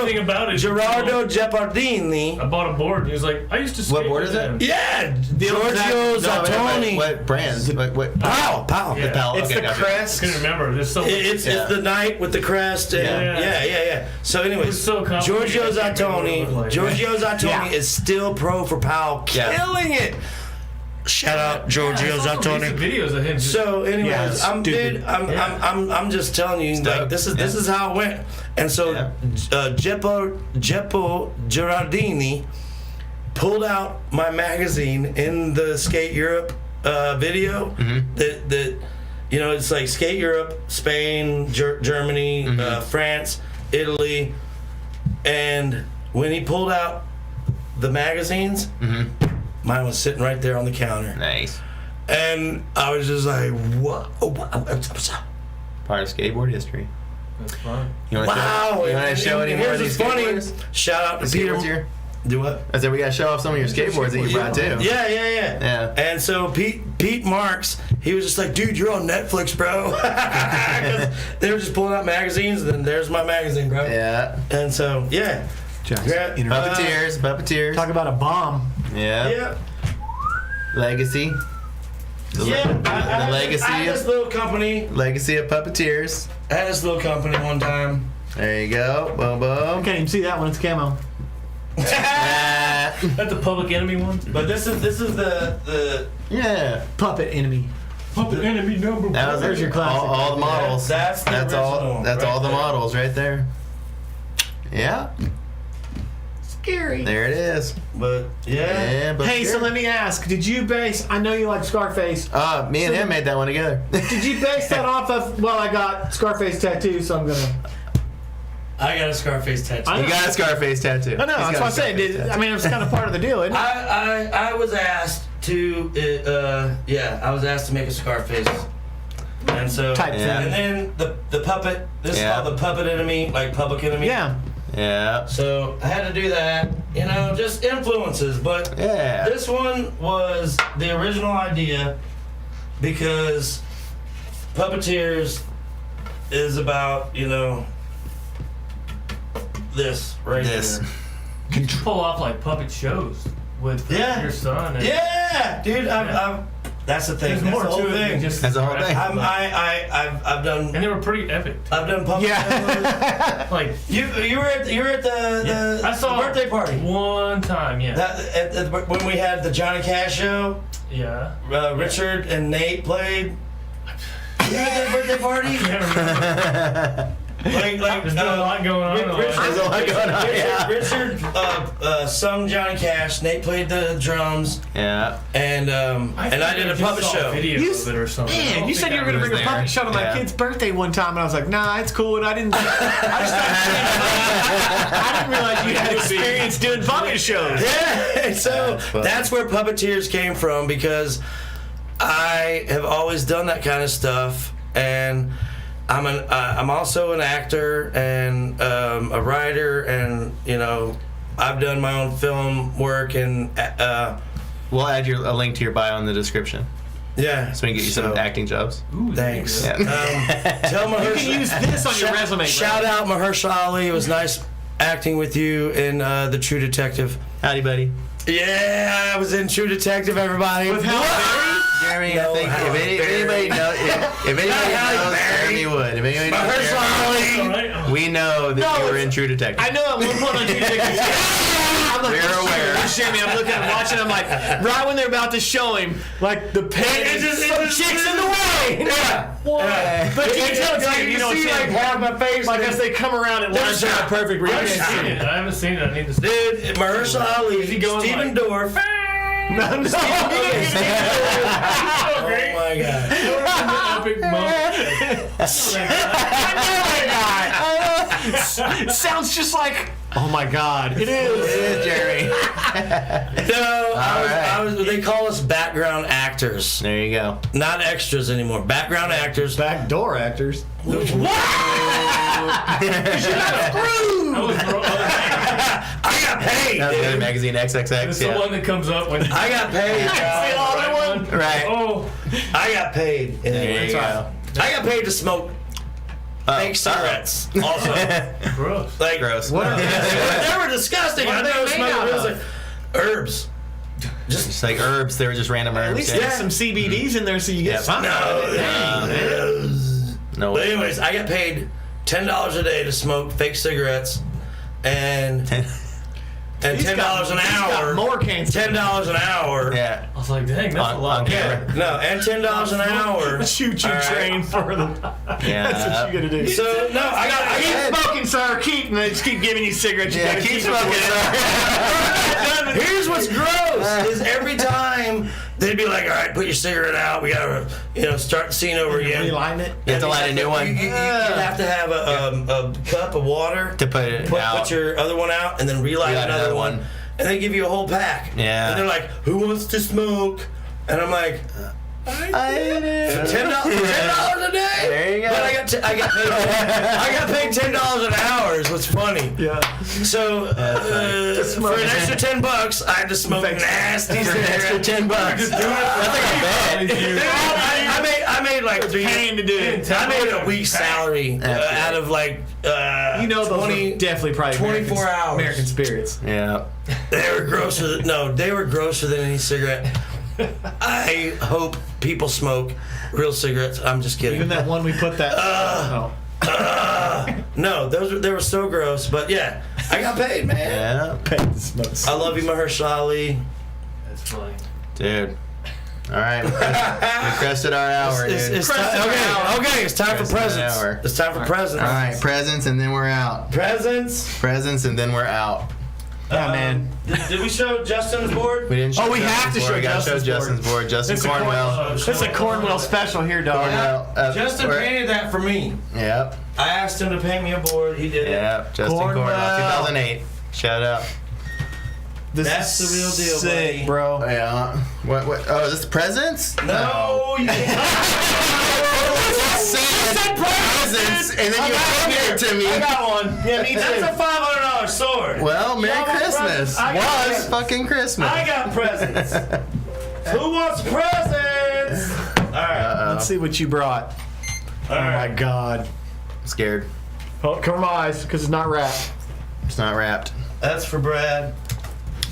Speaker 3: thing about it,
Speaker 1: Gerardo Jeppardini.
Speaker 3: I bought a board and he was like, I used to skate
Speaker 2: What board
Speaker 3: with
Speaker 2: is it?
Speaker 3: him.
Speaker 1: Yeah, Giorgio Zattoni.
Speaker 2: What brands? What?
Speaker 1: Pow.
Speaker 3: Yeah.
Speaker 2: Pal.
Speaker 4: It's
Speaker 2: Okay,
Speaker 4: the
Speaker 2: gotcha.
Speaker 3: I
Speaker 4: crest.
Speaker 3: couldn't remember. There's so much.
Speaker 1: It's the night with the crest and yeah. So anyways,
Speaker 3: was so complicated.
Speaker 1: Giorgio
Speaker 3: I can't remember what it was like.
Speaker 1: Giorgio Zattoni
Speaker 4: Yeah.
Speaker 1: is still pro for Powell,
Speaker 2: Yeah.
Speaker 1: killing it. Shout out Giorgio
Speaker 3: I saw some
Speaker 1: Zattoni.
Speaker 3: recent videos of him just
Speaker 1: So anyways,
Speaker 4: Yeah,
Speaker 1: I'm
Speaker 4: stupid.
Speaker 1: I'm just telling you, like, this is how it went. And so Geppo Gerardini pulled out my magazine in the Skate Europe video that you know, it's like Skate Europe, Spain, Germany, France, Italy, and when he pulled out the magazines, mine was sitting right there on the counter.
Speaker 2: Nice.
Speaker 1: And I was just like, "What?
Speaker 2: Part of skateboard history.
Speaker 3: That's fun.
Speaker 2: You want to show any more of these skateboards?
Speaker 1: Shout out to Peter. Do what?
Speaker 2: I said we got to show off some of your skateboards that you brought too.
Speaker 1: Yeah. And so Pete Marks, he was just like, dude, you're on Netflix, bro. 'Cause they were just pulling out magazines, and then there's my magazine, bro.
Speaker 2: Yeah.
Speaker 1: And so, yeah.
Speaker 2: Puppeteers.
Speaker 4: Talk about a bomb.
Speaker 2: Yeah. Legacy.
Speaker 1: The
Speaker 2: legacy.
Speaker 1: I had this little company.
Speaker 2: Legacy of Puppeteers.
Speaker 1: I had this little company one time.
Speaker 2: There you go. Boom, boom.
Speaker 4: I can't even see that one. It's camo.
Speaker 3: That's the Public Enemy one.
Speaker 1: But this is the
Speaker 4: Puppet Enemy.
Speaker 3: Puppet Enemy number one.
Speaker 4: There's your classic.
Speaker 2: All the models.
Speaker 1: That's
Speaker 2: all the models right there. Yeah.
Speaker 4: Scary.
Speaker 2: There it is.
Speaker 1: But
Speaker 2: but
Speaker 4: hey, so let me ask, did you base, I know you like Scarface.
Speaker 2: Me and him made that one together.
Speaker 4: Did you base that off of, well, I got Scarface tattoo, so I'm going to.
Speaker 1: I got a Scarface tattoo.
Speaker 2: You got a Scarface tattoo.
Speaker 4: I know, that's what I'm saying. I mean, it was kind of part of the deal, isn't it?
Speaker 1: I was asked to, I was asked to make a Scarface. And so,
Speaker 4: Type thing.
Speaker 1: and then the puppet, this is called the Puppet Enemy, like Public Enemy.
Speaker 4: Yeah.
Speaker 2: Yeah.
Speaker 1: So I had to do that, you know, just influences. But this one was the original idea because Puppeteers is about, you know, this right here.
Speaker 3: You can pull off like puppet shows with your son. And
Speaker 1: Dude, that's the thing.
Speaker 3: There's
Speaker 1: That's
Speaker 3: more
Speaker 1: the whole
Speaker 3: to
Speaker 1: thing.
Speaker 3: it. Just
Speaker 2: That's the whole thing.
Speaker 1: I've done.
Speaker 3: And they were pretty epic.
Speaker 1: I've done puppet shows.
Speaker 3: Like
Speaker 1: you were at the
Speaker 3: I saw
Speaker 1: birthday party
Speaker 3: one time. Yeah.
Speaker 1: That when we had the Johnny Cash show.
Speaker 3: Yeah.
Speaker 1: Richard and Nate played. You were at that birthday party?
Speaker 3: I can't remember.
Speaker 1: Like
Speaker 3: There's been a lot going on.
Speaker 1: Richard sung Johnny Cash. Nate played the drums.
Speaker 2: Yeah.
Speaker 1: And I did a puppet show.
Speaker 3: Video of it or something.
Speaker 4: Man, you said you were going to bring a puppet show to my kid's birthday one time, and I was like, nah, it's cool. And I didn't realize you had experience doing puppet shows.
Speaker 1: Yeah. So that's where Puppeteers came from, because I have always done that kind of stuff, and I'm also an actor and a writer, and you know, I've done my own film work, and
Speaker 2: we'll add a link to your bio in the description.
Speaker 1: Yeah,
Speaker 2: so we can get you some acting jobs.
Speaker 1: Ooh, thanks.
Speaker 2: Yeah.
Speaker 1: Tell Mahershala,
Speaker 4: you can use this on your resume.
Speaker 1: Shout out Mahershala Ali. It was nice acting with you in The True Detective.
Speaker 2: Howdy, buddy.
Speaker 1: Yeah, I was in True Detective. Everybody.
Speaker 4: With Halle Berry?
Speaker 2: Jeremy, I think if anybody knows, Jeremy would. If anybody knows, we know that you were in True Detective.
Speaker 4: I know at one point on True Detective. I'm like,
Speaker 2: we're aware.
Speaker 4: Jeremy, I'm looking at watching. I'm like, right when they're about to show him, like the pain, some chicks in the way.
Speaker 1: Yeah.
Speaker 4: But you can tell it's like, you know,
Speaker 1: see like half my face.
Speaker 4: Like as they come around and lines out perfect reaction.
Speaker 3: I haven't seen it. I need to see it.
Speaker 1: Dude, Mahershala Ali, Stephen Dorff.
Speaker 4: No.
Speaker 1: Oh my god.
Speaker 3: Epic moment.
Speaker 4: It sounds just like. Oh my god. It is.
Speaker 2: It is, Jeremy.
Speaker 1: No, they call us background actors.
Speaker 2: There you go.
Speaker 1: Not extras anymore. Background actors.
Speaker 4: Backdoor actors.
Speaker 1: What? I got paid.
Speaker 2: That was the other magazine, XXX.
Speaker 3: It's the one that comes up when
Speaker 1: I got paid.
Speaker 3: the other one.
Speaker 2: Right.
Speaker 3: Oh,
Speaker 1: I got paid.
Speaker 2: There you go.
Speaker 1: I got paid to smoke fake cigarettes. Also,
Speaker 3: gross.
Speaker 1: like
Speaker 2: Gross.
Speaker 1: What? They were disgusting. I never smoked. It was like herbs.
Speaker 2: Just like herbs. They were just random herbs.
Speaker 4: At least get some CBDs in there so you get some.
Speaker 2: No.
Speaker 1: But anyways, I got paid $10 a day to smoke fake cigarettes, and and $10 an hour.
Speaker 4: More cans.
Speaker 1: $10 an hour.
Speaker 2: Yeah.
Speaker 3: I was like, dang, that's a lot.
Speaker 2: camera.
Speaker 1: Yeah, no, and $10 an hour.
Speaker 4: Shoot your
Speaker 1: All right.
Speaker 4: train for them.
Speaker 2: Yeah.
Speaker 4: That's what you gotta do.
Speaker 1: So no, I got
Speaker 4: Keep smoking, sir. Keep, and they just keep giving you cigarettes. You
Speaker 2: Yeah,
Speaker 4: gotta
Speaker 2: keep smoking, sir.
Speaker 1: Here's what's gross is every time they'd be like, all right, put your cigarette out. We gotta, start the scene over again.
Speaker 4: Reline it.
Speaker 2: You have to light a new one.
Speaker 1: You have to have a cup of water
Speaker 2: To put it out.
Speaker 1: Put your other one out, and then relight another one. And they give you a whole pack.
Speaker 2: Yeah.
Speaker 1: And they're like, who wants to smoke? And I'm like,
Speaker 2: I did it.
Speaker 1: $10 a day.
Speaker 2: There you go.
Speaker 1: But I got paid $10 an hour. Is what's funny.
Speaker 4: Yeah.
Speaker 1: So for an extra $10, I had to smoke nasty cigarettes.
Speaker 2: $10. That's like a bet.
Speaker 1: I made like
Speaker 4: Paying to do it.
Speaker 1: I made a week's salary out of like
Speaker 4: Those
Speaker 1: 20,
Speaker 4: are definitely probably
Speaker 1: 24 hours.
Speaker 4: American spirits.
Speaker 2: Yeah.
Speaker 1: They were grosser. They were grosser than any cigarette. I hope people smoke real cigarettes. I'm just kidding.
Speaker 4: Even that one we put that.
Speaker 1: No, they were so gross. But yeah, I got paid, man.
Speaker 2: Yeah.
Speaker 4: Paid to smoke.
Speaker 1: I love you, Mahershala Ali.
Speaker 3: That's funny.
Speaker 2: Dude. All right. We crested our hour, dude.
Speaker 1: It's it's time for presents.
Speaker 2: hour.
Speaker 1: It's time for presents.
Speaker 2: All right. Presents, and then we're out.
Speaker 1: Presents.
Speaker 2: Presents, and then we're out.
Speaker 4: Yeah, man.
Speaker 1: Did we show Justin's board?
Speaker 2: We didn't show
Speaker 4: Oh, we have to
Speaker 2: Justin's
Speaker 4: show
Speaker 2: board. We gotta
Speaker 4: Justin's
Speaker 2: Justin's board. Justin
Speaker 4: It's a
Speaker 2: Cornwell.
Speaker 4: It's a Cornwell special here, dog.
Speaker 2: Cornwell.
Speaker 1: Justin painted that for me.
Speaker 2: Yep.
Speaker 1: I asked him to paint me a board. He did it.
Speaker 2: Yep. Justin
Speaker 4: Cornwell.
Speaker 2: Cornwell. 2008. Shout out.
Speaker 1: That's the real deal,
Speaker 4: sick,
Speaker 1: buddy.
Speaker 4: bro.
Speaker 2: Yeah. What? Oh, is this presents?
Speaker 1: No, you can't.
Speaker 2: Presents, and then you gave it to me.
Speaker 4: I got one. Yeah, me
Speaker 1: That's
Speaker 4: too.
Speaker 1: a $500 sword.
Speaker 2: Well, Merry
Speaker 1: Y'all want
Speaker 2: Christmas.
Speaker 1: presents? I got
Speaker 2: Was fucking Christmas.
Speaker 1: I got presents. Who wants presents? All right.
Speaker 4: Let's see what you brought.
Speaker 1: All
Speaker 4: Oh
Speaker 1: right.
Speaker 4: my God.
Speaker 2: I'm scared.
Speaker 4: Oh, cover my eyes, because it's not wrapped.
Speaker 2: It's not wrapped.
Speaker 1: That's for Brad.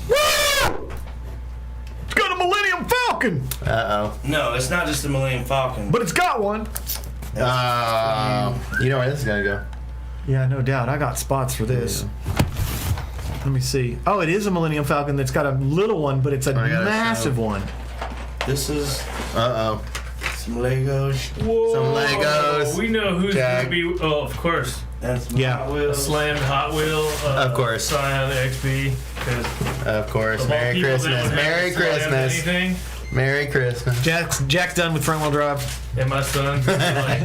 Speaker 4: It's got a Millennium Falcon,
Speaker 1: No, it's not just the Millennium Falcon.
Speaker 4: but it's got one.
Speaker 2: You know where this is gonna go.
Speaker 4: Yeah, no doubt. I got spots for this. Let me see. Oh, it is a Millennium Falcon that's got a little one, but it's a
Speaker 2: I gotta
Speaker 4: massive
Speaker 2: show.
Speaker 4: one.
Speaker 1: This is some Legos.
Speaker 3: Whoa.
Speaker 2: Some Legos.
Speaker 3: We know who's
Speaker 2: Jack.
Speaker 3: going to be. Oh, of course.
Speaker 1: And some
Speaker 4: Yeah.
Speaker 1: Hot
Speaker 3: A
Speaker 1: Wheels.
Speaker 3: slammed Hot Wheel.
Speaker 2: Of course.
Speaker 3: Scion XB.
Speaker 2: Of course.
Speaker 3: Of all
Speaker 2: Merry
Speaker 3: people that
Speaker 2: Christmas.
Speaker 3: would have
Speaker 2: Merry
Speaker 3: to slam
Speaker 2: Christmas.
Speaker 3: Anything,
Speaker 2: Merry Christmas.
Speaker 4: Jack's done with front wheel drive.
Speaker 3: and my son. Like,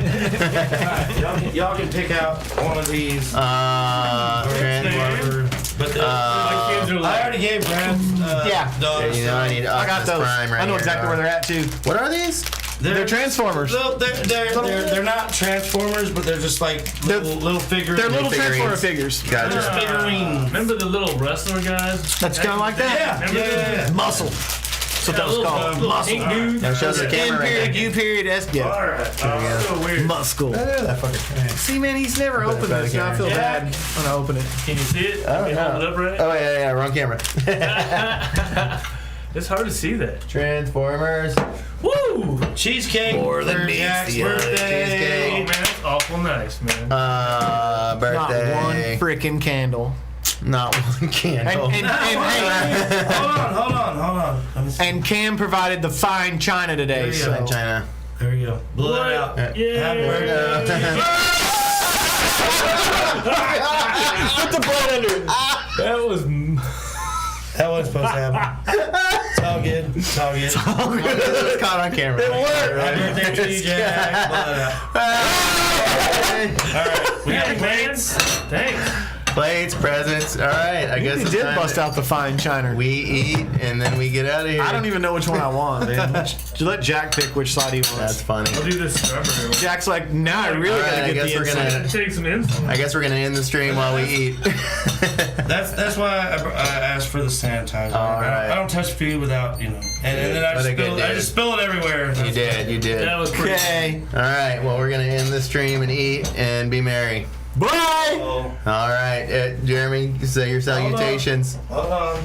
Speaker 1: Y'all can pick out one of these.
Speaker 2: Transformer.
Speaker 1: But the,
Speaker 3: my kids are
Speaker 1: I
Speaker 3: like,
Speaker 1: already gave Brad.
Speaker 4: Yeah.
Speaker 1: Dogs.
Speaker 2: You know, I need
Speaker 4: I got
Speaker 2: Optimus
Speaker 4: those.
Speaker 2: Prime right
Speaker 4: I know
Speaker 2: here,
Speaker 4: exactly
Speaker 2: dog.
Speaker 4: where they're at too.
Speaker 2: What are these?
Speaker 4: They're Transformers.
Speaker 1: They're not Transformers, but they're just like little figures.
Speaker 4: They're little
Speaker 2: figurines.
Speaker 4: Transformer figures.
Speaker 2: Gotcha.
Speaker 1: figurines.
Speaker 3: remember the little wrestler guys?
Speaker 4: That's kind of like that.
Speaker 1: Yeah,
Speaker 3: Remember
Speaker 1: yeah.
Speaker 4: Muscle. That's what that was
Speaker 3: little,
Speaker 4: called.
Speaker 3: little pink dude.
Speaker 2: That shows the
Speaker 4: N
Speaker 2: camera right
Speaker 4: period,
Speaker 2: there.
Speaker 4: U period, S. Yeah.
Speaker 3: All right. So weird.
Speaker 4: Muscle.
Speaker 2: That fucking
Speaker 4: See, man, he's never opened this. Now I feel
Speaker 3: Yeah.
Speaker 4: bad when I open it.
Speaker 3: Can you see it?
Speaker 2: Oh,
Speaker 3: Can you
Speaker 2: yeah.
Speaker 3: hold it up right?
Speaker 2: Oh, yeah, wrong camera.
Speaker 3: It's hard to see that.
Speaker 2: Transformers.
Speaker 3: Woo!
Speaker 1: Cheesecake
Speaker 4: More than
Speaker 1: for
Speaker 4: meets
Speaker 1: Jack's
Speaker 4: the eye.
Speaker 3: Oh
Speaker 1: birthday.
Speaker 3: man, that's awful nice, man.
Speaker 4: Not
Speaker 2: Birthday.
Speaker 4: one freaking candle.
Speaker 2: Not one candle.
Speaker 4: And
Speaker 1: Hold on. Let me see.
Speaker 4: and Cam provided the fine china today.
Speaker 1: There you
Speaker 4: So.
Speaker 1: go.
Speaker 2: China.
Speaker 1: There we go. Blow it out.
Speaker 3: Yeah.
Speaker 1: Happy birthday.
Speaker 4: Put the blood under it.
Speaker 3: That was.
Speaker 1: That wasn't supposed to happen. It's all good. It's all good.
Speaker 2: It was caught on camera. It worked.
Speaker 1: Happy birthday to you, Jack. Blow it out. All right. We got
Speaker 3: Hey, man.
Speaker 1: plates.
Speaker 3: Thanks.
Speaker 2: Plates, presents. All right, I guess
Speaker 4: He
Speaker 2: it's
Speaker 4: did
Speaker 2: time
Speaker 4: bust
Speaker 2: to-
Speaker 4: out the fine china.
Speaker 2: We eat and then we get out of here.
Speaker 4: I don't even know which one I want, man. Let Jack pick which side he
Speaker 2: That's
Speaker 4: wants.
Speaker 2: funny.
Speaker 3: I'll do this strawberry one.
Speaker 4: Jack's like, now I really
Speaker 2: All
Speaker 4: gotta
Speaker 2: right, I
Speaker 4: get
Speaker 2: guess
Speaker 4: the
Speaker 2: we're
Speaker 4: inside.
Speaker 2: gonna-
Speaker 3: Take some insulin.
Speaker 2: I guess we're gonna end the stream while we eat.
Speaker 1: That's why I asked for the sanitizer.
Speaker 2: All right.
Speaker 1: I don't touch food without, and then I
Speaker 2: What a good
Speaker 1: spill. I
Speaker 2: dude.
Speaker 1: just spill it everywhere.
Speaker 2: You did.
Speaker 3: That was pretty.
Speaker 4: Okay.
Speaker 2: All right, well, we're gonna end the stream and eat and be merry.
Speaker 4: Bye.
Speaker 1: Oh,
Speaker 2: All right, Jeremy, say your salutations.
Speaker 1: hold on.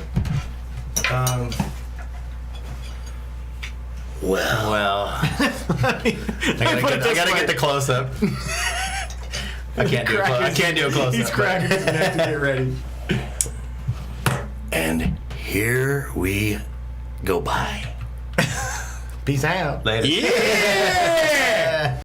Speaker 2: Well, I gotta get the close up. I can't do a close up.
Speaker 4: He's cracking his neck to get ready.
Speaker 1: here we go by.
Speaker 4: Peace out.
Speaker 2: Later.
Speaker 1: Yeah.